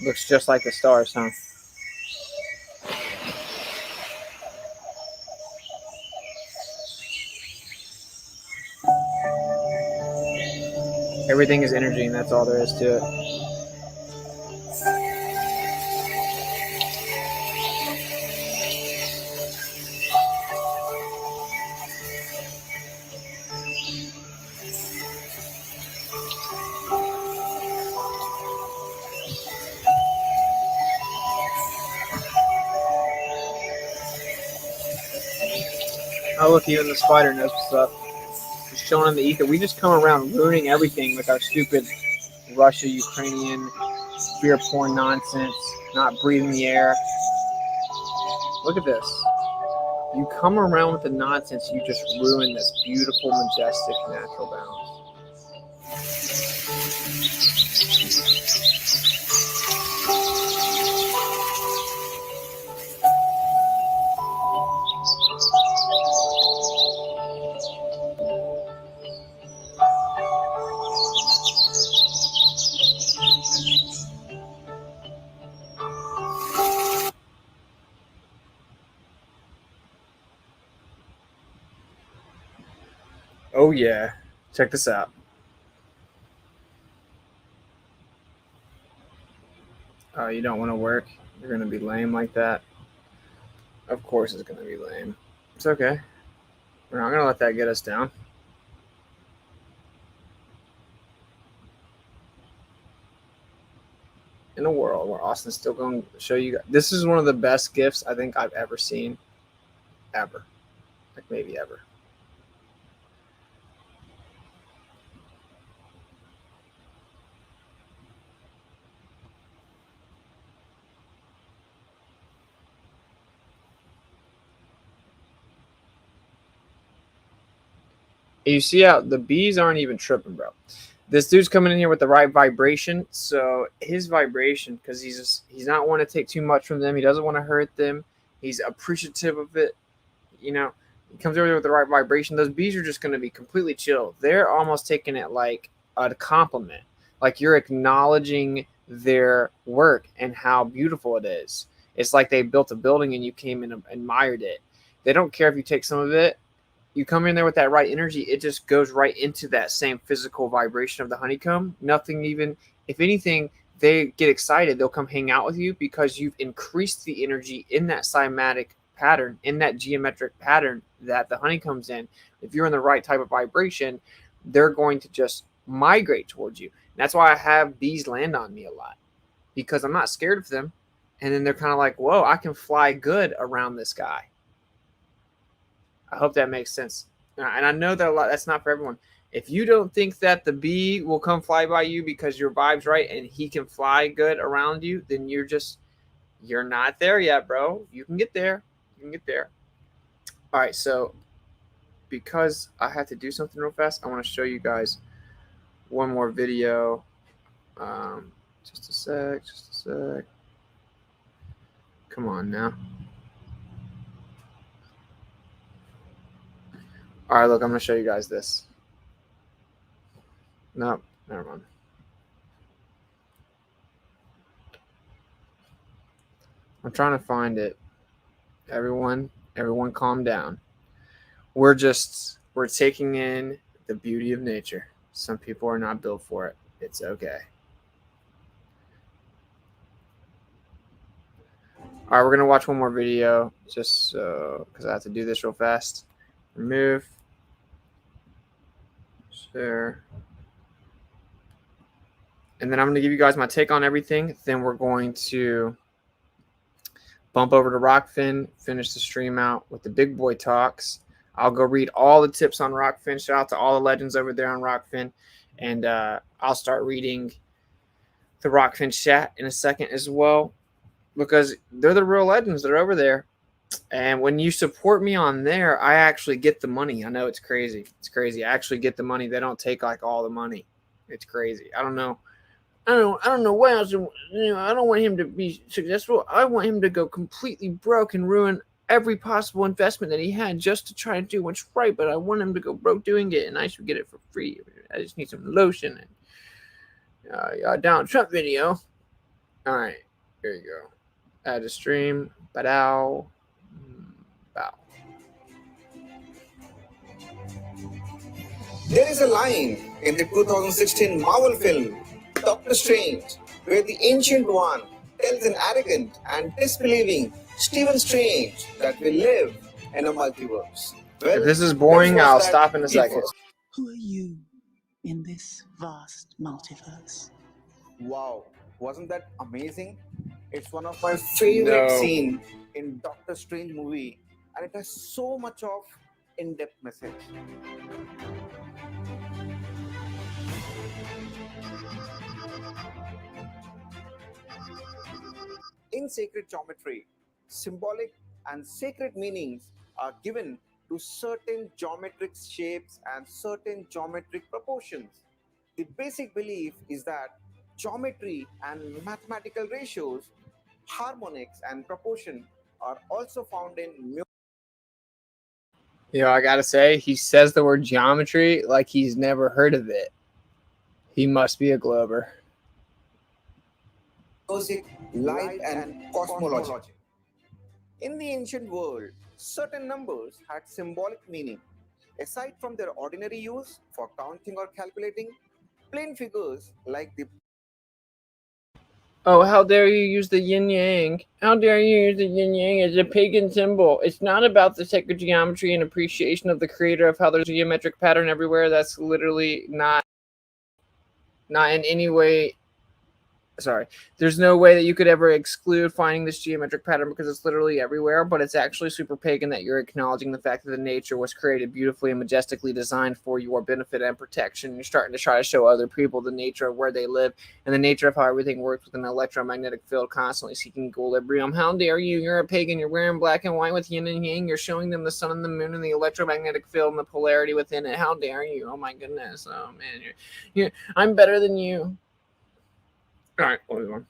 Looks just like the stars, huh? Everything is energy, and that's all there is to it. Oh, look, even the spider knows what's up. Just chilling in the ether. We just come around ruining everything with our stupid Russia, Ukrainian, fear porn nonsense, not breathing the air. Look at this. You come around with the nonsense, you just ruin this beautiful, majestic, natural balance. Oh yeah, check this out. Oh, you don't want to work? You're going to be lame like that? Of course it's going to be lame. It's okay. We're not going to let that get us down. In a world where Austin's still going to show you guys. This is one of the best gifts I think I've ever seen. Ever. Like maybe ever. You see how the bees aren't even tripping, bro. This dude's coming in here with the right vibration. So his vibration, because he's not want to take too much from them. He doesn't want to hurt them. He's appreciative of it. You know, he comes over here with the right vibration. Those bees are just going to be completely chill. They're almost taking it like a compliment. Like you're acknowledging their work and how beautiful it is. It's like they built a building and you came and admired it. They don't care if you take some of it. You come in there with that right energy, it just goes right into that same physical vibration of the honeycomb. Nothing even, if anything, they get excited. They'll come hang out with you because you've increased the energy in that cymatic pattern, in that geometric pattern that the honeycomb's in. If you're in the right type of vibration, they're going to just migrate towards you. And that's why I have bees land on me a lot, because I'm not scared of them. And then they're kind of like, whoa, I can fly good around this guy. I hope that makes sense. And I know that that's not for everyone. If you don't think that the bee will come fly by you because your vibe's right and he can fly good around you, then you're not there yet, bro. You can get there. You can get there. All right, so because I have to do something real fast, I want to show you guys one more video. Just a sec. Come on now. All right, look, I'm going to show you guys this. No, never mind. I'm trying to find it. Everyone calm down. We're taking in the beauty of nature. Some people are not built for it. It's okay. All right, we're going to watch one more video just because I have to do this real fast. Remove. Share. And then I'm going to give you guys my take on everything. Then we're going to bump over to Rockfin, finish the stream out with the big boy talks. I'll go read all the tips on Rockfin. Shout out to all the legends over there on Rockfin. And I'll start reading the Rockfin chat in a second as well, because they're the real legends. They're over there. And when you support me on there, I actually get the money. I know it's crazy. It's crazy. I actually get the money. They don't take like all the money. It's crazy. I don't know what else. I don't want him to be successful. I want him to go completely broke and ruin every possible investment that he had just to try to do what's right. But I want him to go broke doing it, and I should get it for free. I just need some lotion and Donald Trump video. All right, here you go. Add a stream. Bow. There is a line in the 2016 Marvel film, Doctor Strange, where the Ancient One tells an arrogant and disbelieving Stephen Strange that we live in a multiverse. Well, if this is boring, I'll stop in a second. Who are you in this vast multiverse? Wow, wasn't that amazing? It's one of my favorite scenes in Doctor Strange movie, and it has so much of in-depth message. In sacred geometry, symbolic and sacred meanings are given to certain geometric shapes and certain geometric proportions. The basic belief is that geometry and mathematical ratios, harmonics and proportion are also found in music. I gotta say, he says the word geometry like he's never heard of it. He must be a Glober. Music, light, and cosmology. In the ancient world, certain numbers had symbolic meaning. Aside from their ordinary use for counting or calculating, plain figures like the Oh, how dare you use the yin-yang? How dare you use the yin-yang as a pagan symbol? It's not about the sacred geometry and appreciation of the creator of how there's a geometric pattern everywhere. That's literally not in any way. Sorry. There's no way that you could ever exclude finding this geometric pattern because it's literally everywhere, but it's actually super pagan that you're acknowledging the fact that the nature was created beautifully and majestically designed for your benefit and protection. You're starting to try to show other people the nature of where they live and the nature of how everything works with an electromagnetic field constantly seeking equilibrium. How dare you? You're a pagan. You're wearing black and white with yin and yang. You're showing them the sun and the moon and the electromagnetic field and the polarity within it. How dare you? Oh my goodness. Oh man. I'm better than you. All right, hold on.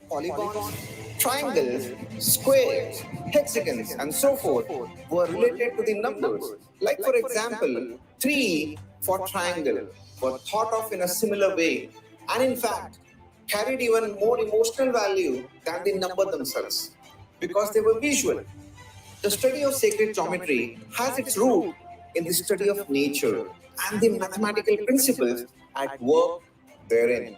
Polygons, triangles, squares, hexagons, and so forth were related to the numbers. Like for example, 3 for triangle were thought of in a similar way, and in fact, carried even more emotional value than the number themselves, because they were visual. The study of sacred geometry has its root in the study of nature and the mathematical principles at work therein.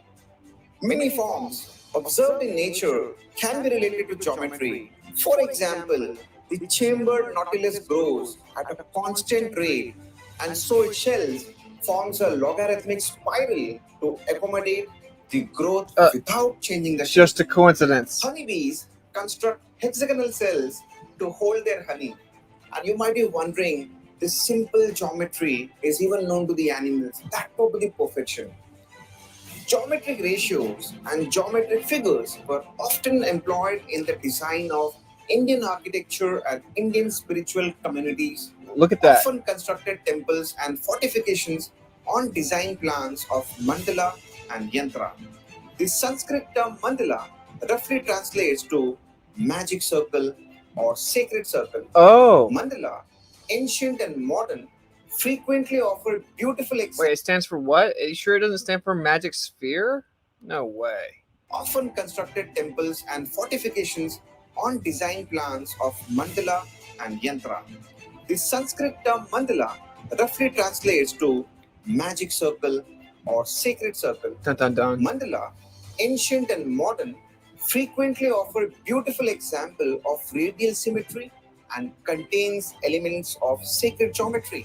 Many forms observed in nature can be related to geometry. For example, the chambered nautilus grows at a constant rate, and so its shells forms a logarithmic spiral to accommodate the growth without changing the shape. Just a coincidence. Honeybees construct hexagonal cells to hold their honey, and you might be wondering, this simple geometry is even known to the animals. That would be perfection. Geometric ratios and geometric figures were often employed in the design of Indian architecture and Indian spiritual communities. Look at that. Often constructed temples and fortifications on design plans of mandala and yantra. The Sanskrit term mandala roughly translates to magic circle or sacred circle. Oh. Mandala, ancient and modern, frequently offer beautiful Wait, it stands for what? Are you sure it doesn't stand for magic sphere? No way. Often constructed temples and fortifications on design plans of mandala and yantra. The Sanskrit term mandala roughly translates to magic circle or sacred circle. Dun, dun, dun. Mandala, ancient and modern, frequently offer beautiful example of radial symmetry and contains elements of sacred geometry.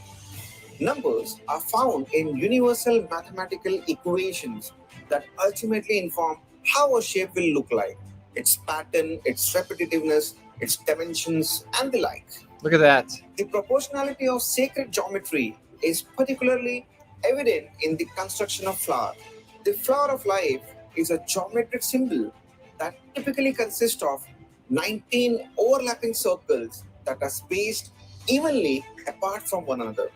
Numbers are found in universal mathematical equations that ultimately inform how a shape will look like, its pattern, its repetitiveness, its dimensions, and the like. Look at that. The proportionality of sacred geometry is particularly evident in the construction of flower. The flower of life is a geometric symbol that typically consist of 19 overlapping circles that are spaced evenly apart from one another.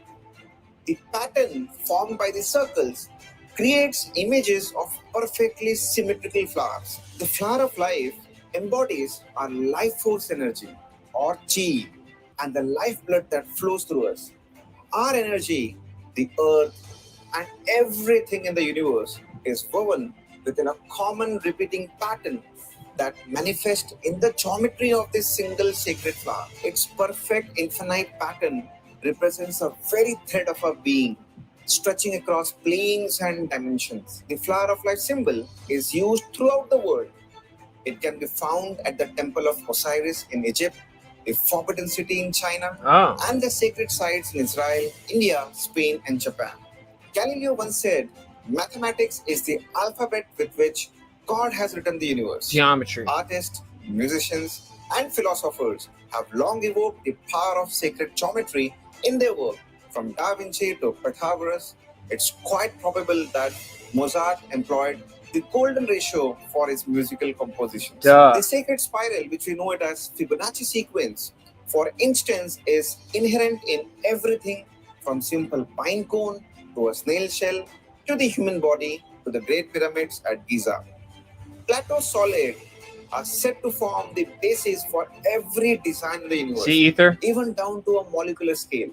The pattern formed by the circles creates images of perfectly symmetrical flowers. The flower of life embodies our life force energy, or chi, and the lifeblood that flows through us. Our energy, the earth, and everything in the universe is woven within a common repeating pattern that manifests in the geometry of this single sacred flower. Its perfect infinite pattern represents a very thread of our being, stretching across planes and dimensions. The flower of life symbol is used throughout the world. It can be found at the Temple of Osiris in Egypt, the Forbidden City in China, and the sacred sites in Israel, India, Spain, and Japan. Galileo once said, mathematics is the alphabet with which God has written the universe. Geometry. Artists, musicians, and philosophers have long evoked the power of sacred geometry in their work. From Da Vinci to Pythagoras, it's quite probable that Mozart employed the golden ratio for his musical compositions. The sacred spiral, which we know it as Fibonacci sequence, for instance, is inherent in everything from simple pine cone to a snail shell to the human body to the Great Pyramids at Giza. Plato's solids are said to form the basis for every design in the universe, See, Ether? even down to a molecular scale.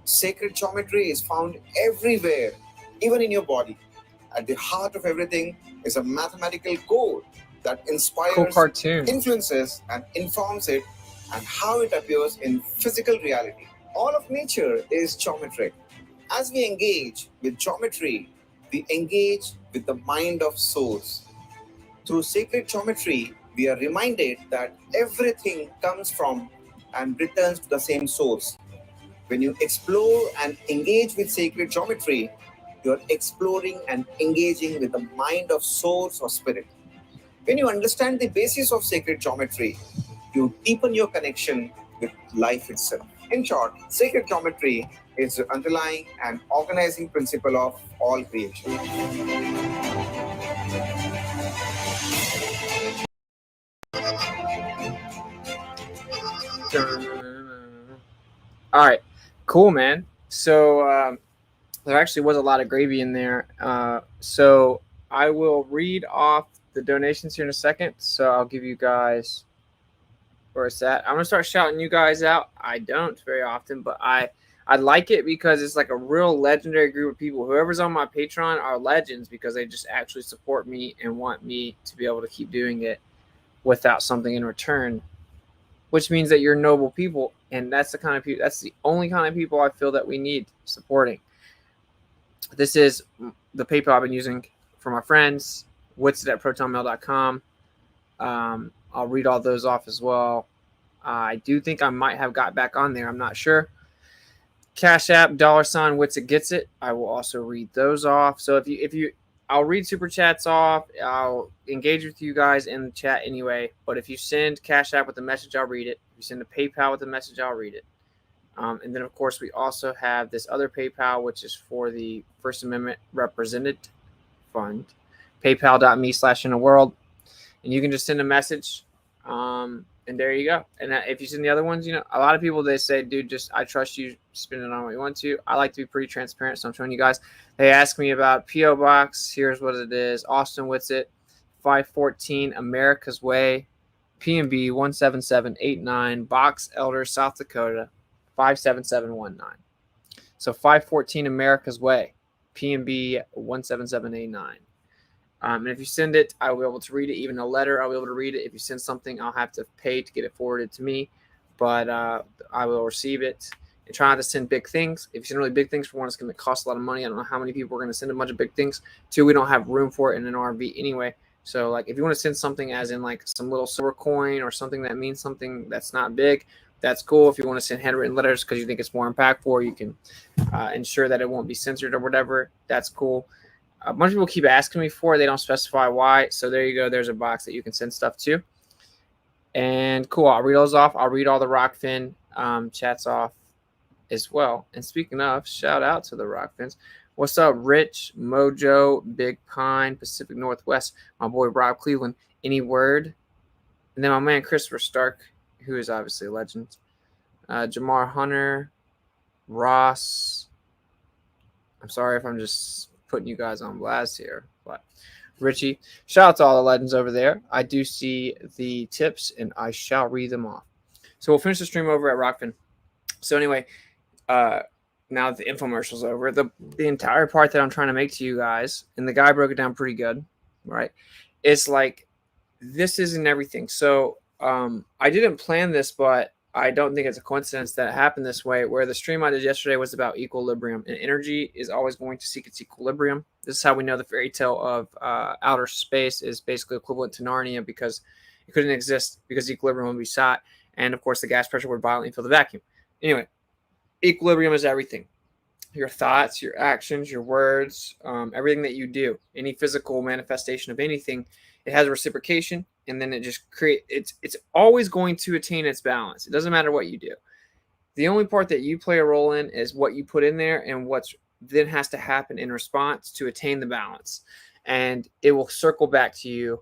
Sacred geometry is found everywhere, even in your body. At the heart of everything is a mathematical code that inspires, influences, and informs it and how it appears in physical reality. All of nature is geometric. As we engage with geometry, we engage with the mind of source. Through sacred geometry, we are reminded that everything comes from and returns to the same source. When you explore and engage with sacred geometry, you're exploring and engaging with the mind of source or spirit. When you understand the basis of sacred geometry, you deepen your connection with life itself. In short, sacred geometry is the underlying and organizing principle of all creation. All right, cool, man. So there actually was a lot of gravy in there. So I will read off the donations here in a second. So I'll give you guys where it's at. I'm gonna start shouting you guys out. I don't very often, but I like it because it's like a real legendary group of people. Whoever's on my Patreon are legends because they just actually support me and want me to be able to keep doing it without something in return, which means that you're noble people, and that's the kind of people. That's the only kind of people I feel that we need supporting. This is the PayPal I've been using for my friends. Witsit at protonmail.com. I'll read all those off as well. I do think I might have got back on there. I'm not sure. Cash App, $ WitsitGetsIt. I will also read those off. So if you, I'll read super chats off. I'll engage with you guys in the chat anyway. But if you send Cash App with a message, I'll read it. If you send a PayPal with a message, I'll read it. And then, of course, we also have this other PayPal, which is for the First Amendment Represented Fund, paypal.me/innerworld. And you can just send a message. And there you go. And if you send the other ones, you know, a lot of people, they say, dude, just I trust you, spend it on what you want to. I like to be pretty transparent, so I'm showing you guys. They asked me about P.O. Box. Here's what it is. Austin Witsit, 514 America's Way, PNB 17789, Box Elder, South Dakota, 57719. So 514 America's Way, PNB 17789. And if you send it, I will be able to read it. Even a letter, I'll be able to read it. If you send something, I'll have to pay to get it forwarded to me. But I will receive it. And try not to send big things. If you send really big things, for one, it's going to cost a lot of money. I don't know how many people are going to send a bunch of big things. Two, we don't have room for it in an RV anyway. So, like, if you want to send something as in, like, some little silver coin or something that means something that's not big, that's cool. If you want to send handwritten letters because you think it's more impactful, or you can ensure that it won't be censored or whatever, that's cool. A bunch of people keep asking me for it. They don't specify why. So there you go. There's a box that you can send stuff to. And cool. I'll read those off. I'll read all the Rockfin chats off as well. And speaking of, shout out to the Rockfins. What's up, Rich, Mojo, Big Pine, Pacific Northwest, my boy Rob Cleveland, any word. And then my man Christopher Stark, who is obviously a legend. Jamar Hunter, Ross. I'm sorry if I'm just putting you guys on blast here, but Richie. Shout out to all the legends over there. I do see the tips, and I shall read them off. So we'll finish the stream over at Rockfin. So anyway, now that the infomercial's over, the entire part that I'm trying to make to you guys, and the guy broke it down pretty good, right? It's like, this isn't everything. So I didn't plan this, but I don't think it's a coincidence that it happened this way, where the stream I did yesterday was about equilibrium, and energy is always going to seek its equilibrium. This is how we know the fairy tale of outer space is basically equivalent to Narnia, because it couldn't exist because equilibrium would be sought. And of course, the gas pressure would violently fill the vacuum. Anyway, equilibrium is everything. Your thoughts, your actions, your words, everything that you do, any physical manifestation of anything, it has reciprocation, and then it just creates, it's always going to attain its balance. It doesn't matter what you do. The only part that you play a role in is what you put in there and what's then has to happen in response to attain the balance. And it will circle back to you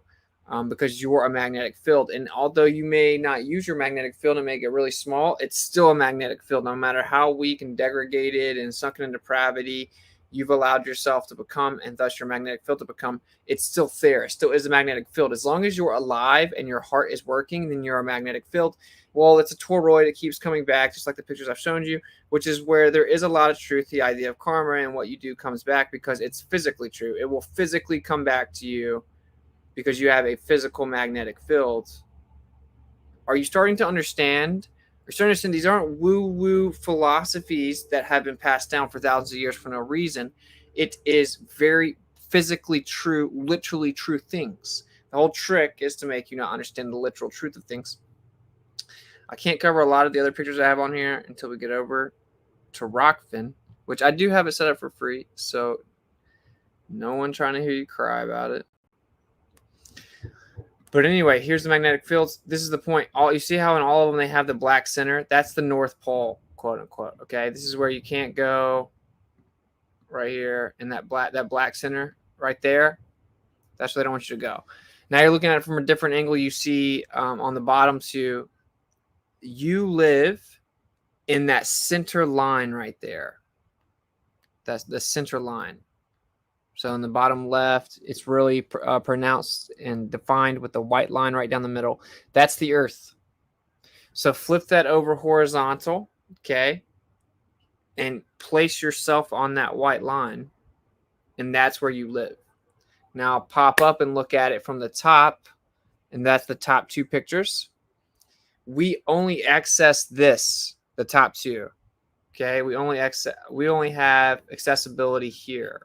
because you're a magnetic field. And although you may not use your magnetic field and make it really small, it's still a magnetic field. No matter how weak and degraded and sunken in depravity you've allowed yourself to become, and thus your magnetic field to become, it's still there. It still is a magnetic field. As long as you're alive and your heart is working, then you're a magnetic field. Well, it's a toroid. It keeps coming back, just like the pictures I've shown you, which is where there is a lot of truth. The idea of karma and what you do comes back because it's physically true. It will physically come back to you because you have a physical magnetic field. Are you starting to understand? You're starting to understand these aren't woo-woo philosophies that have been passed down for thousands of years for no reason. It is very physically true, literally true things. The whole trick is to make you not understand the literal truth of things. I can't cover a lot of the other pictures I have on here until we get over to Rockfin, which I do have it set up for free, so no one trying to hear you cry about it. But anyway, here's the magnetic fields. This is the point. You see how in all of them they have the black center? That's the North Pole, quote unquote. Okay, this is where you can't go. Right here, in that black center right there. That's where they don't want you to go. Now you're looking at it from a different angle. You see on the bottom too. You live in that center line right there. That's the center line. So in the bottom left, it's really pronounced and defined with the white line right down the middle. That's the Earth. So flip that over horizontal, okay, and place yourself on that white line, and that's where you live. Now pop up and look at it from the top, and that's the top two pictures. We only access this, the top two, okay? We only have accessibility here.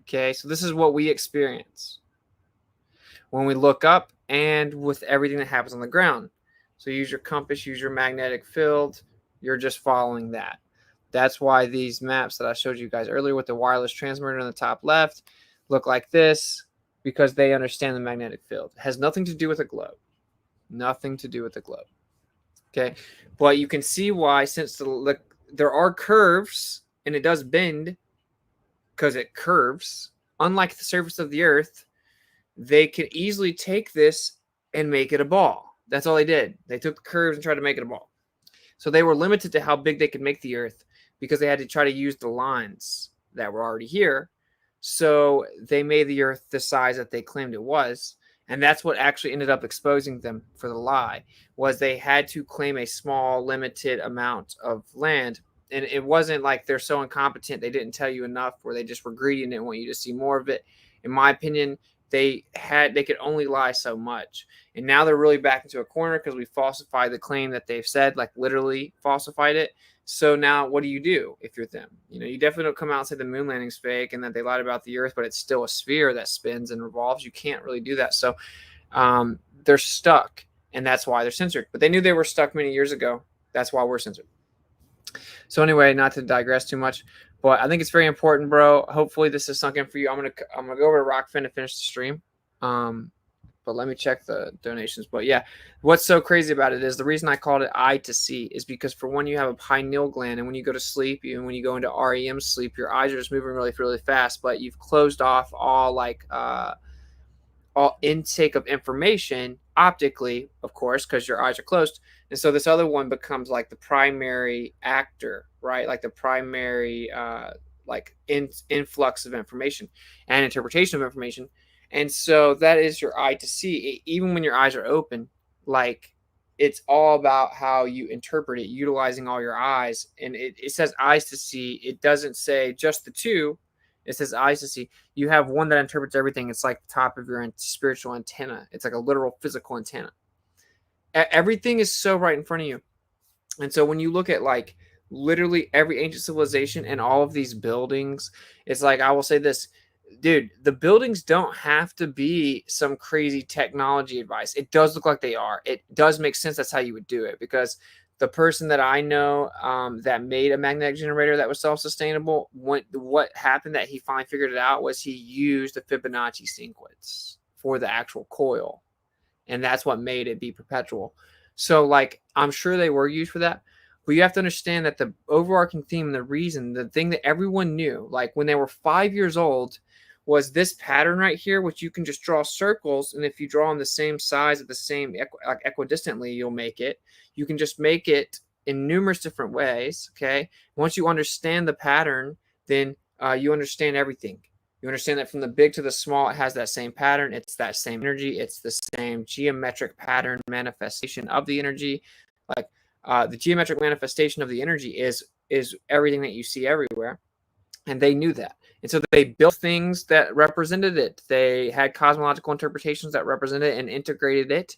Okay, so this is what we experience when we look up and with everything that happens on the ground. So use your compass, use your magnetic field. You're just following that. That's why these maps that I showed you guys earlier with the wireless transmitter in the top left look like this, because they understand the magnetic field. It has nothing to do with a globe. Nothing to do with the globe. Okay, but you can see why, since there are curves and it does bend, because it curves, unlike the surface of the Earth, they can easily take this and make it a ball. That's all they did. They took the curves and tried to make it a ball. So they were limited to how big they could make the Earth because they had to try to use the lines that were already here. So they made the Earth the size that they claimed it was. And that's what actually ended up exposing them for the lie, was they had to claim a small, limited amount of land. And it wasn't like they're so incompetent they didn't tell you enough, or they just were greedy and didn't want you to see more of it. In my opinion, they could only lie so much. And now they're really back into a corner because we falsified the claim that they've said, like literally falsified it. So now what do you do if you're them? You know, you definitely don't come out and say the moon landing's fake and that they lied about the Earth, but it's still a sphere that spins and revolves. You can't really do that. So they're stuck, and that's why they're censored. But they knew they were stuck many years ago. That's why we're censored. So anyway, not to digress too much, but I think it's very important, bro. Hopefully this is sunk in for you. I'm gonna go over to Rockfin to finish the stream. But let me check the donations. But yeah, what's so crazy about it is the reason I called it eye to see is because for one, you have a pineal gland, and when you go to sleep, even when you go into REM sleep, your eyes are just moving really, really fast, but you've closed off all all intake of information optically, of course, because your eyes are closed. And so this other one becomes like the primary actor, right? Like the primary influx of information and interpretation of information. And so that is your eye to see. Even when your eyes are open, like it's all about how you interpret it, utilizing all your eyes. And it says eyes to see. It doesn't say just the two. It says eyes to see. You have one that interprets everything. It's like the top of your spiritual antenna. It's like a literal physical antenna. Everything is so right in front of you. And so when you look at like literally every ancient civilization and all of these buildings, it's like, I will say this, dude, the buildings don't have to be some crazy technology advice. It does look like they are. It does make sense. That's how you would do it, because the person that I know that made a magnetic generator that was self-sustainable, what happened that he finally figured it out was he used a Fibonacci sequence for the actual coil. And that's what made it be perpetual. So, like, I'm sure they were used for that. But you have to understand that the overarching theme, the reason, the thing that everyone knew, like when they were 5 years old, was this pattern right here, which you can just draw circles. And if you draw them the same size at the same, like equidistantly, you'll make it. You can just make it in numerous different ways, okay? Once you understand the pattern, then you understand everything. You understand that from the big to the small, it has that same pattern. It's that same energy. It's the same geometric pattern manifestation of the energy. Like the geometric manifestation of the energy is everything that you see everywhere. And they knew that. And so they built things that represented it. They had cosmological interpretations that represented it and integrated it.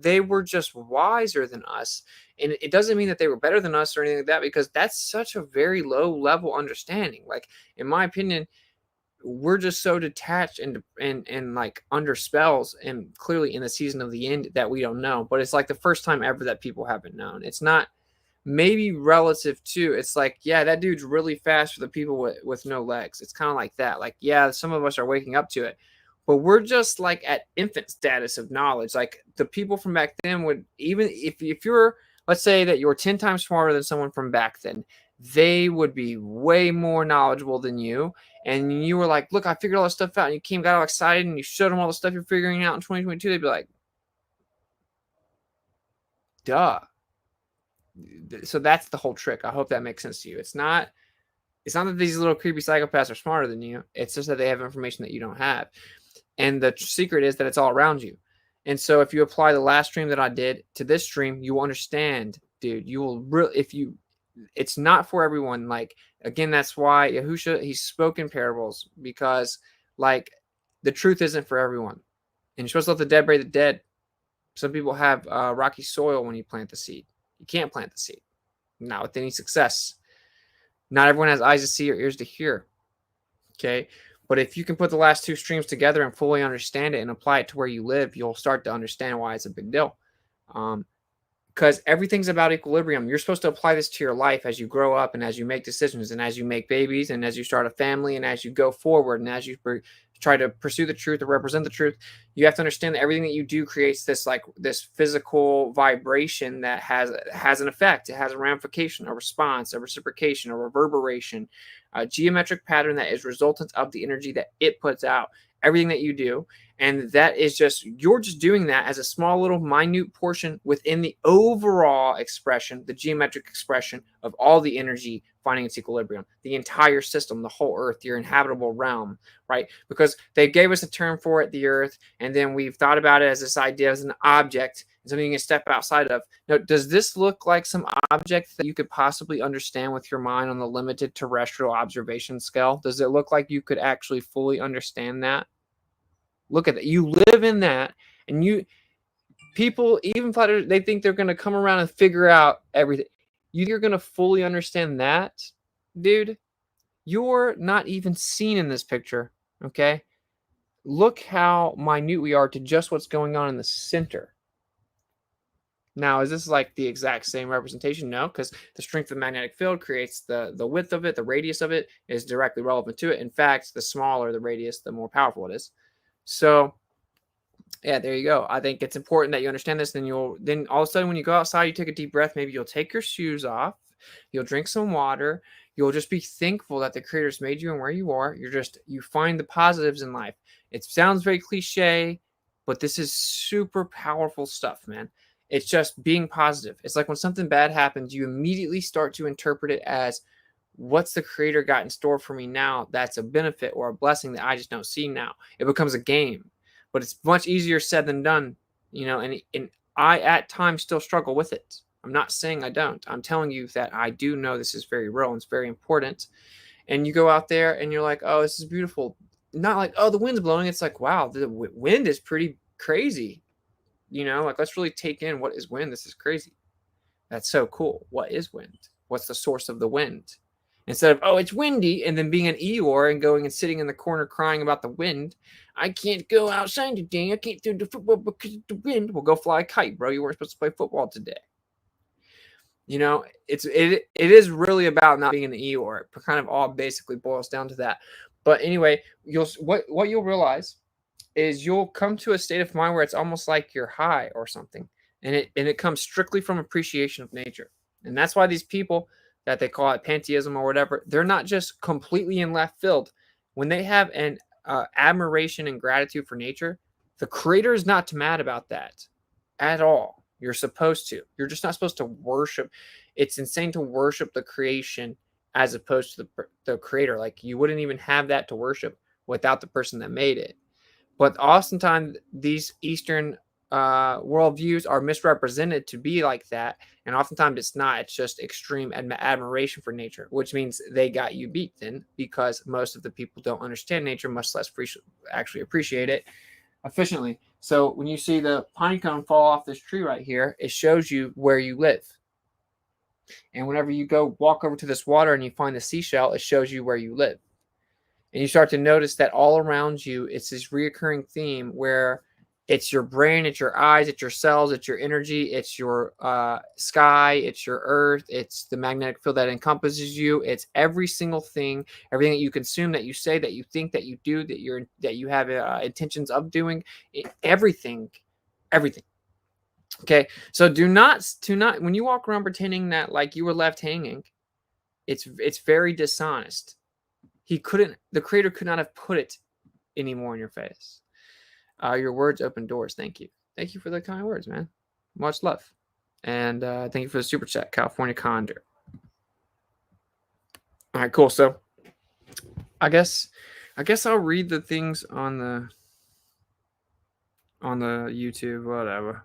They were just wiser than us. And it doesn't mean that they were better than us or anything like that, because that's such a very low level understanding. Like, in my opinion, we're just so detached and like under spells and clearly in the season of the end that we don't know. But it's like the first time ever that people haven't known. It's not maybe relative to, it's like, yeah, that dude's really fast for the people with no legs. It's kind of like that. Like, yeah, some of us are waking up to it. But we're just like at infant status of knowledge. Like the people from back then would, even if you're, let's say that you're 10 times smarter than someone from back then, they would be way more knowledgeable than you. And you were like, look, I figured all this stuff out. And you got all excited and you showed them all the stuff you're figuring out in 2022. They'd be like, duh. So that's the whole trick. I hope that makes sense to you. It's not that these little creepy psychopaths are smarter than you. It's just that they have information that you don't have. And the secret is that it's all around you. And so if you apply the last stream that I did to this stream, you will understand, dude. You will really, it's not for everyone. Like, again, that's why Yahusha, he spoke in parables, because like the truth isn't for everyone. And you're supposed to let the dead bury the dead. Some people have rocky soil when you plant the seed. You can't plant the seed. Not with any success. Not everyone has eyes to see or ears to hear. Okay. But if you can put the last two streams together and fully understand it and apply it to where you live, you'll start to understand why it's a big deal. Because everything's about equilibrium. You're supposed to apply this to your life as you grow up and as you make decisions and as you make babies and as you start a family and as you go forward and as you try to pursue the truth or represent the truth. You have to understand that everything that you do creates this physical vibration that has an effect. It has a ramification, a response, a reciprocation, a reverberation, a geometric pattern that is resultant of the energy that it puts out. Everything that you do. And that is just, you're just doing that as a small little minute portion within the overall expression, the geometric expression of all the energy finding its equilibrium, the entire system, the whole earth, your inhabitable realm, right? Because they gave us a term for it, the earth, and then we've thought about it as this idea as an object, something you can step outside of. Now, does this look like some object that you could possibly understand with your mind on the limited terrestrial observation scale? Does it look like you could actually fully understand that? Look at that. You live in that, and people, even fighters, they think they're going to come around and figure out everything. You're going to fully understand that, dude. You're not even seen in this picture, okay? Look how minute we are to just what's going on in the center. Now, is this like the exact same representation? No, because the strength of the magnetic field creates the width of it, the radius of it is directly relevant to it. In fact, the smaller the radius, the more powerful it is. So, yeah, there you go. I think it's important that you understand this. Then all of a sudden, when you go outside, you take a deep breath. Maybe you'll take your shoes off. You'll drink some water. You'll just be thankful that the Creator's made you and where you are. You find the positives in life. It sounds very cliche, but this is super powerful stuff, man. It's just being positive. It's like when something bad happens, you immediately start to interpret it as, what's the Creator got in store for me now? That's a benefit or a blessing that I just don't see now. It becomes a game, but it's much easier said than done, and I at times still struggle with it. I'm not saying I don't. I'm telling you that I do know this is very real and it's very important. And you go out there and you're like, oh, this is beautiful. Not like, oh, the wind's blowing. It's like, wow, the wind is pretty crazy. Like, let's really take in what is wind. This is crazy. That's so cool. What is wind? What's the source of the wind? Instead of, oh, it's windy, and then being an Eeyore and going and sitting in the corner crying about the wind. I can't go outside today. I can't do the football because of the wind. Well, go fly a kite, bro. You weren't supposed to play football today. It is really about not being an Eeyore. It kind of all basically boils down to that. But anyway, what you'll realize is you'll come to a state of mind where it's almost like you're high or something, and it comes strictly from appreciation of nature. And that's why these people that they call it pantheism or whatever, they're not just completely in left field. When they have an admiration and gratitude for nature, the Creator is not mad about that at all. You're supposed to. You're just not supposed to worship. It's insane to worship the creation as opposed to the Creator. Like, you wouldn't even have that to worship without the person that made it. But oftentimes these Eastern worldviews are misrepresented to be like that, and oftentimes it's not. It's just extreme admiration for nature, which means they got you beat then, because most of the people don't understand nature, much less actually appreciate it efficiently. So when you see the pine cone fall off this tree right here, it shows you where you live. And whenever you go walk over to this water and you find the seashell, it shows you where you live. And you start to notice that all around you, it's this reoccurring theme where it's your brain, it's your eyes, it's your cells, it's your energy, it's your sky, it's your earth, it's the magnetic field that encompasses you. It's every single thing, everything that you consume, that you say, that you think, that you do, that you have intentions of doing, everything. Okay, so do not when you walk around pretending that like you were left hanging, it's very dishonest. The Creator could not have put it any more in your face. Your words open doors. Thank you. Thank you for the kind words, man. Much love. And thank you for the super chat, California Condor. All right, cool. So I guess I'll read the things on the YouTube, whatever.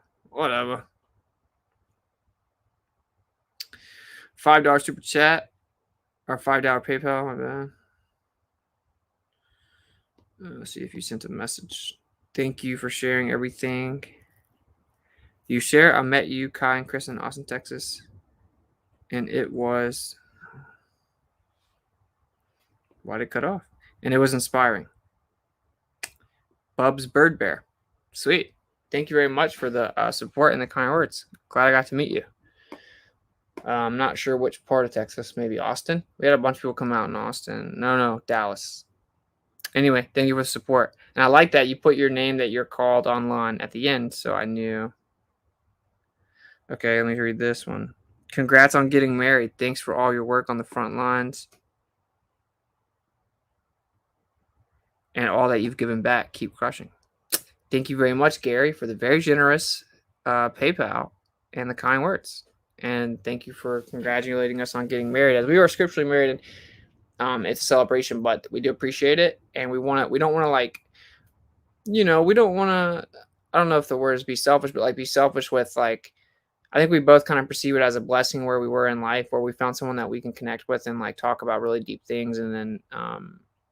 $5 super chat or $5 PayPal, my bad. Let's see if you sent a message. Thank you for sharing everything you share. I met you, Kai and Chris, in Austin, Texas, and it was... Why'd it cut off? And it was inspiring. Bub's Bird Bear. Sweet. Thank you very much for the support and the kind words. Glad I got to meet you. I'm not sure which part of Texas. Maybe Austin? We had a bunch of people come out in Austin. No, Dallas. Anyway, thank you for the support. And I like that you put your name that you're called online at the end, so I knew. Okay, let me read this one. Congrats on getting married. Thanks for all your work on the front lines and all that you've given back. Keep crushing. Thank you very much, Gary, for the very generous PayPal and the kind words. And thank you for congratulating us on getting married. As we are scripturally married, it's a celebration, but we do appreciate it, and we don't want to I don't know if the word is be selfish, but like be selfish with like, I think we both kind of perceive it as a blessing where we were in life, where we found someone that we can connect with and like talk about really deep things, and then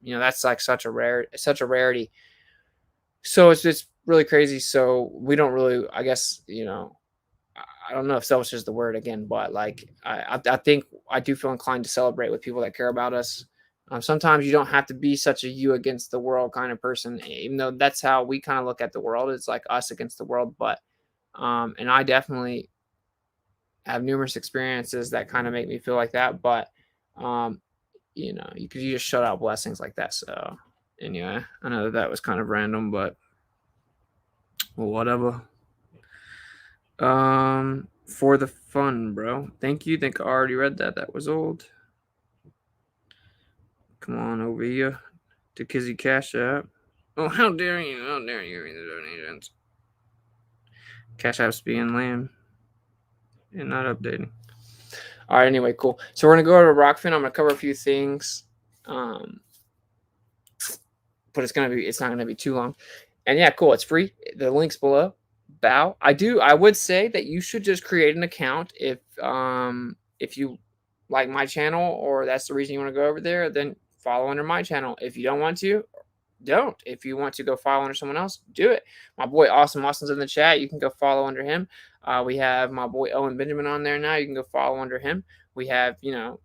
that's like such a rarity. So it's just really crazy. So we don't really, I guess, I don't know if selfish is the word again, but like I think I do feel inclined to celebrate with people that care about us. Sometimes you don't have to be such a you against the world kind of person, even though that's how we kind of look at the world. It's like us against the world. But and I definitely have numerous experiences that kind of make me feel like that. But you just shut out blessings like that. So anyway, I know that was kind of random, but whatever. For the fun, bro. Thank you. Think I already read that. That was old. Come on over here to Kizzy Cash App. Oh, how dare you? How dare you read the donations? Cash App's being lame and not updating. All right, anyway, cool. So we're going to go over to Rockfin. I'm going to cover a few things. But it's not going to be too long. And yeah, cool. It's free. The link's below. Bow. I would say that you should just create an account if you like my channel or that's the reason you want to go over there, then follow under my channel. If you don't want to, don't. If you want to go follow under someone else, do it. My boy Austin's in the chat. You can go follow under him. We have my boy Owen Benjamin on there now. You can go follow under him. We have,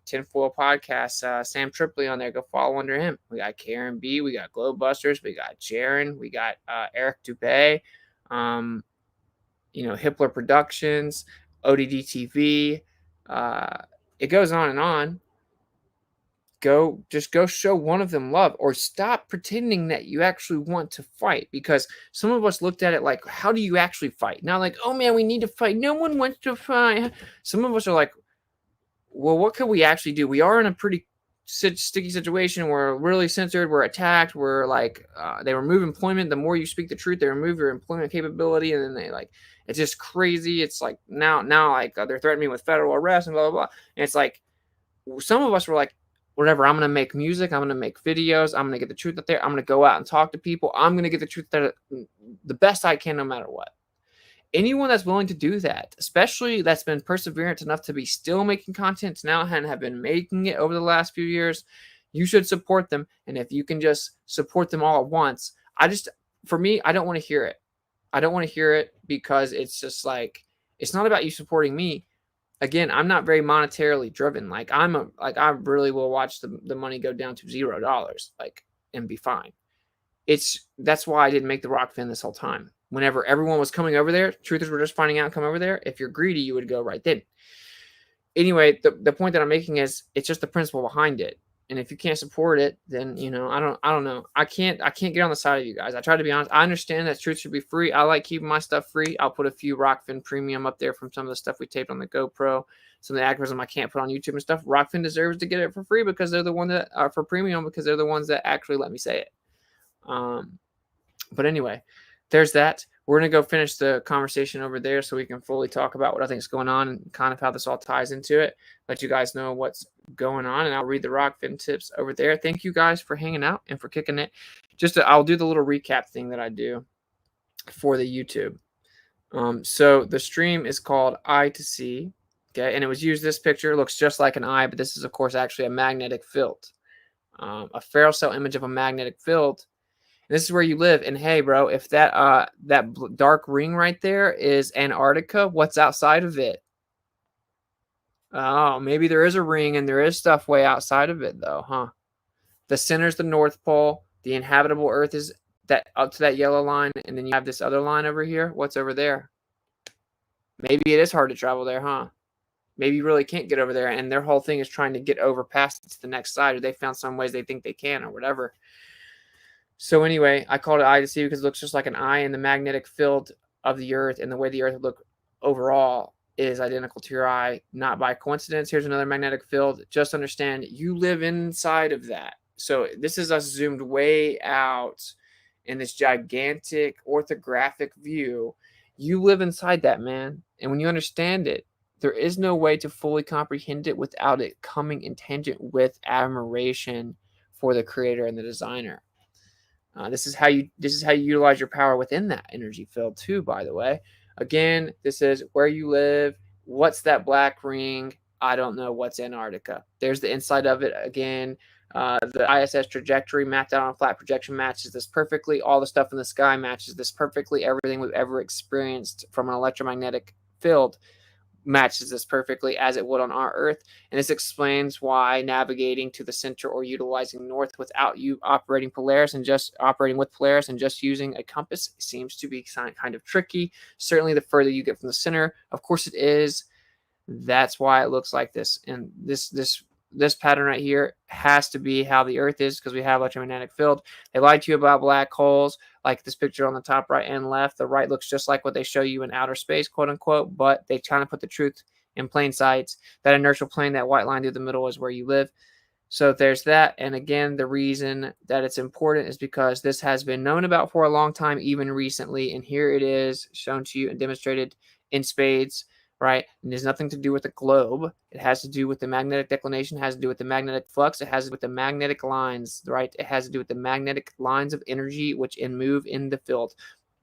Tinfoil Podcast, Sam Tripley on there. Go follow under him. We got Karen B. We got Glowbusters. We got Jaron. We got Eric Dupé. Hippler Productions, ODD TV. It goes on and on. Just go show one of them love, or stop pretending that you actually want to fight, because some of us looked at it like, how do you actually fight? Not like, oh man, we need to fight. No one wants to fight. Some of us are like, well, what can we actually do? We are in a pretty sticky situation. We're really censored. We're attacked. We're like, they remove employment. The more you speak the truth, they remove your employment capability. And then it's just crazy. It's like now like they're threatening me with federal arrest and blah, blah, blah. And it's like, some of us were like, whatever, I'm going to make music. I'm going to make videos. I'm going to get the truth out there. I'm going to go out and talk to people. I'm going to get the truth there the best I can, no matter what. Anyone that's willing to do that, especially that's been perseverant enough to be still making content now and have been making it over the last few years, you should support them. And if you can just support them all at once, for me, I don't want to hear it. I don't want to hear it because it's just like, it's not about you supporting me. Again, I'm not very monetarily driven. Like I really will watch the money go down to $0, and be fine. That's why I didn't make the Rockfin this whole time. Whenever everyone was coming over there, truthers were just finding out and come over there. If you're greedy, you would go right then. Anyway, the point that I'm making is it's just the principle behind it. And if you can't support it, then I don't know. I can't get on the side of you guys. I try to be honest. I understand that truth should be free. I like keeping my stuff free. I'll put a few Rockfin premium up there from some of the stuff we taped on the GoPro, some of the activism I can't put on YouTube and stuff. Rockfin deserves to get it for free because they're the one that are for premium, because they're the ones that actually let me say it. But anyway, there's that. We're going to go finish the conversation over there so we can fully talk about what I think is going on and kind of how this all ties into it. Let you guys know what's going on, and I'll read the Rockfin tips over there. Thank you guys for hanging out and for kicking it. I'll do the little recap thing that I do for the YouTube. So the stream is called Eye to See. Okay, and it was used. This picture looks just like an eye, but this is, of course, actually a magnetic field, a ferrocell cell image of a magnetic field. This is where you live. And hey, bro, if that dark ring right there is Antarctica, what's outside of it? Oh, maybe there is a ring and there is stuff way outside of it, though, huh? The center's the North Pole. The inhabitable Earth is that up to that yellow line, and then you have this other line over here. What's over there? Maybe it is hard to travel there, huh? Maybe you really can't get over there, and their whole thing is trying to get over past it to the next side, or they found some ways they think they can, or whatever. So anyway, I called it Eye to See because it looks just like an eye in the magnetic field of the Earth, and the way the Earth would look overall is identical to your eye, not by coincidence. Here's another magnetic field. Just understand you live inside of that. So this is us zoomed way out in this gigantic orthographic view. You live inside that, man. And when you understand it, there is no way to fully comprehend it without it coming in tangent with admiration for the creator and the designer. This is how you utilize your power within that energy field too, by the way. Again, this is where you live. What's that black ring? I don't know. What's Antarctica? There's the inside of it again. The ISS trajectory mapped out on a flat projection matches this perfectly. All the stuff in the sky matches this perfectly. Everything we've ever experienced from an electromagnetic field matches this perfectly as it would on our Earth. And this explains why navigating to the center or utilizing north without you operating Polaris and just operating with Polaris and just using a compass seems to be kind of tricky. Certainly the further you get from the center, of course it is. That's why it looks like this. And this this pattern right here has to be how the Earth is because we have electromagnetic field. They lie to you about black holes, like this picture on the top right and left. The right looks just like what they show you in outer space, quote unquote, but they kind of put the truth in plain sight. That inertial plane, that white line through the middle is where you live. So there's that. And again, the reason that it's important is because this has been known about for a long time, even recently. And here it is shown to you and demonstrated in spades, right? And there's nothing to do with the globe. It has to do with the magnetic declination, it has to do with the magnetic flux, it has to do with the magnetic lines, right? It has to do with the magnetic lines of energy which move in the field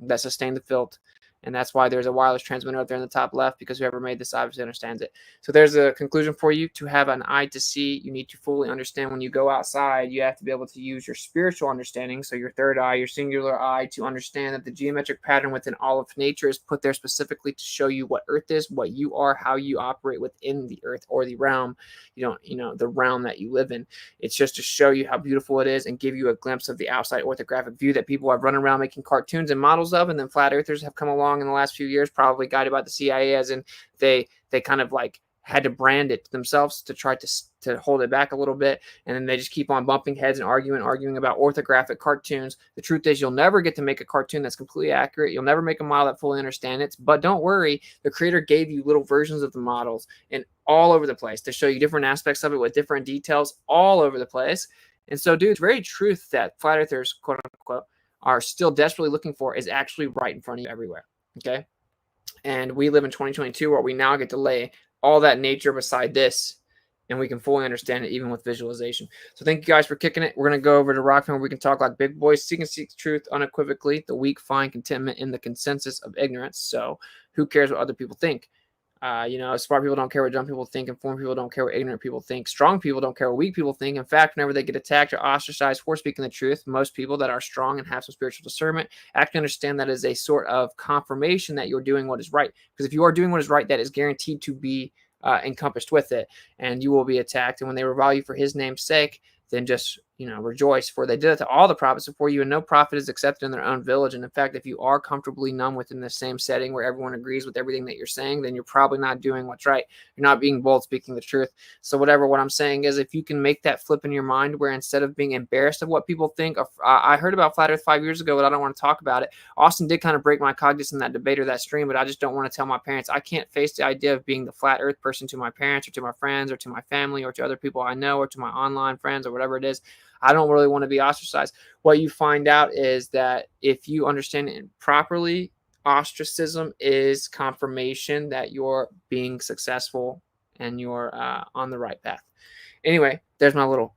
that sustain the field. And that's why there's a wireless transmitter up there in the top left, because whoever made this obviously understands it. So there's a conclusion for you. To have an eye to see, you need to fully understand when you go outside, you have to be able to use your spiritual understanding, so your third eye, your singular eye, to understand that the geometric pattern within all of nature is put there specifically to show you what Earth is, what you are, how you operate within the Earth or the realm, the realm that you live in. It's just to show you how beautiful it is and give you a glimpse of the outside orthographic view that people have run around making cartoons and models of, and then flat earthers have come along in the last few years, probably guided by the CIA, as in they kind of like had to brand it themselves to try to hold it back a little bit, and then they just keep on bumping heads and arguing about orthographic cartoons. The truth is, you'll never get to make a cartoon that's completely accurate. You'll never make a model that fully understands it. But don't worry, the creator gave you little versions of the models and all over the place to show you different aspects of it with different details all over the place. And so, dude, the very truth that flat earthers, quote unquote, are still desperately looking for is actually right in front of you everywhere. Okay. And we live in 2022 where we now get to lay all that nature beside this, and we can fully understand it even with visualization. So thank you guys for kicking it. We're going to go over to Rockfin where we can talk like big boys, seek truth unequivocally. The weak find contentment in the consensus of ignorance. So who cares what other people think? Smart people don't care what dumb people think. Informed people don't care what ignorant people think. Strong people don't care what weak people think. In fact, whenever they get attacked or ostracized for speaking the truth, most people that are strong and have some spiritual discernment actually understand that as a sort of confirmation that you're doing what is right. Because if you are doing what is right, that is guaranteed to be encompassed with it, and you will be attacked. And when they revile you for his name's sake, then just rejoice, for they did it to all the prophets before you, and no prophet is accepted in their own village. And in fact, if you are comfortably numb within the same setting where everyone agrees with everything that you're saying, then you're probably not doing what's right. You're not being bold, speaking the truth. So what I'm saying is, if you can make that flip in your mind where instead of being embarrassed of what people think, I heard about Flat Earth 5 years ago, but I don't want to talk about it. Austin did kind of break my cognizance in that debate or that stream, but I just don't want to tell my parents. I can't face the idea of being the flat earth person to my parents or to my friends or to my family or to other people I know or to my online friends or whatever it is. I don't really want to be ostracized. What you find out is that if you understand it properly, ostracism is confirmation that you're being successful and you're on the right path. Anyway, there's my little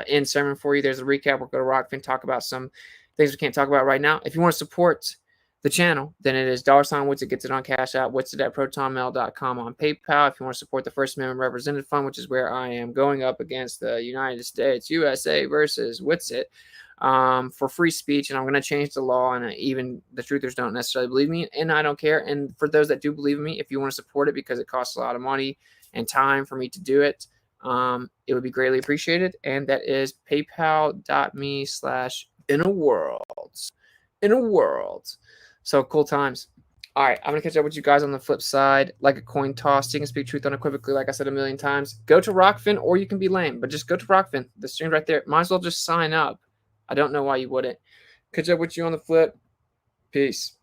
end sermon for you. There's a recap. We'll go to Rockfin, talk about some things we can't talk about right now. If you want to support the channel, then it is $WitsitGetsIt on Cash App, Witsit@protonmail.com on PayPal. If you want to support the First Amendment Represented Fund, which is where I am going up against the United States, USA versus Witsit, for free speech, and I'm going to change the law, and even the truthers don't necessarily believe me, and I don't care. And for those that do believe me, if you want to support it because it costs a lot of money and time for me to do it, it would be greatly appreciated. And that is paypal.me/innerworlds. So cool times. All right, I'm going to catch up with you guys on the flip side. Like a coin toss, you can speak truth unequivocally, like I said a million times. Go to Rockfin, or you can be lame, but just go to Rockfin. The stream's right there. Might as well just sign up. I don't know why you wouldn't. Catch up with you on the flip. Peace.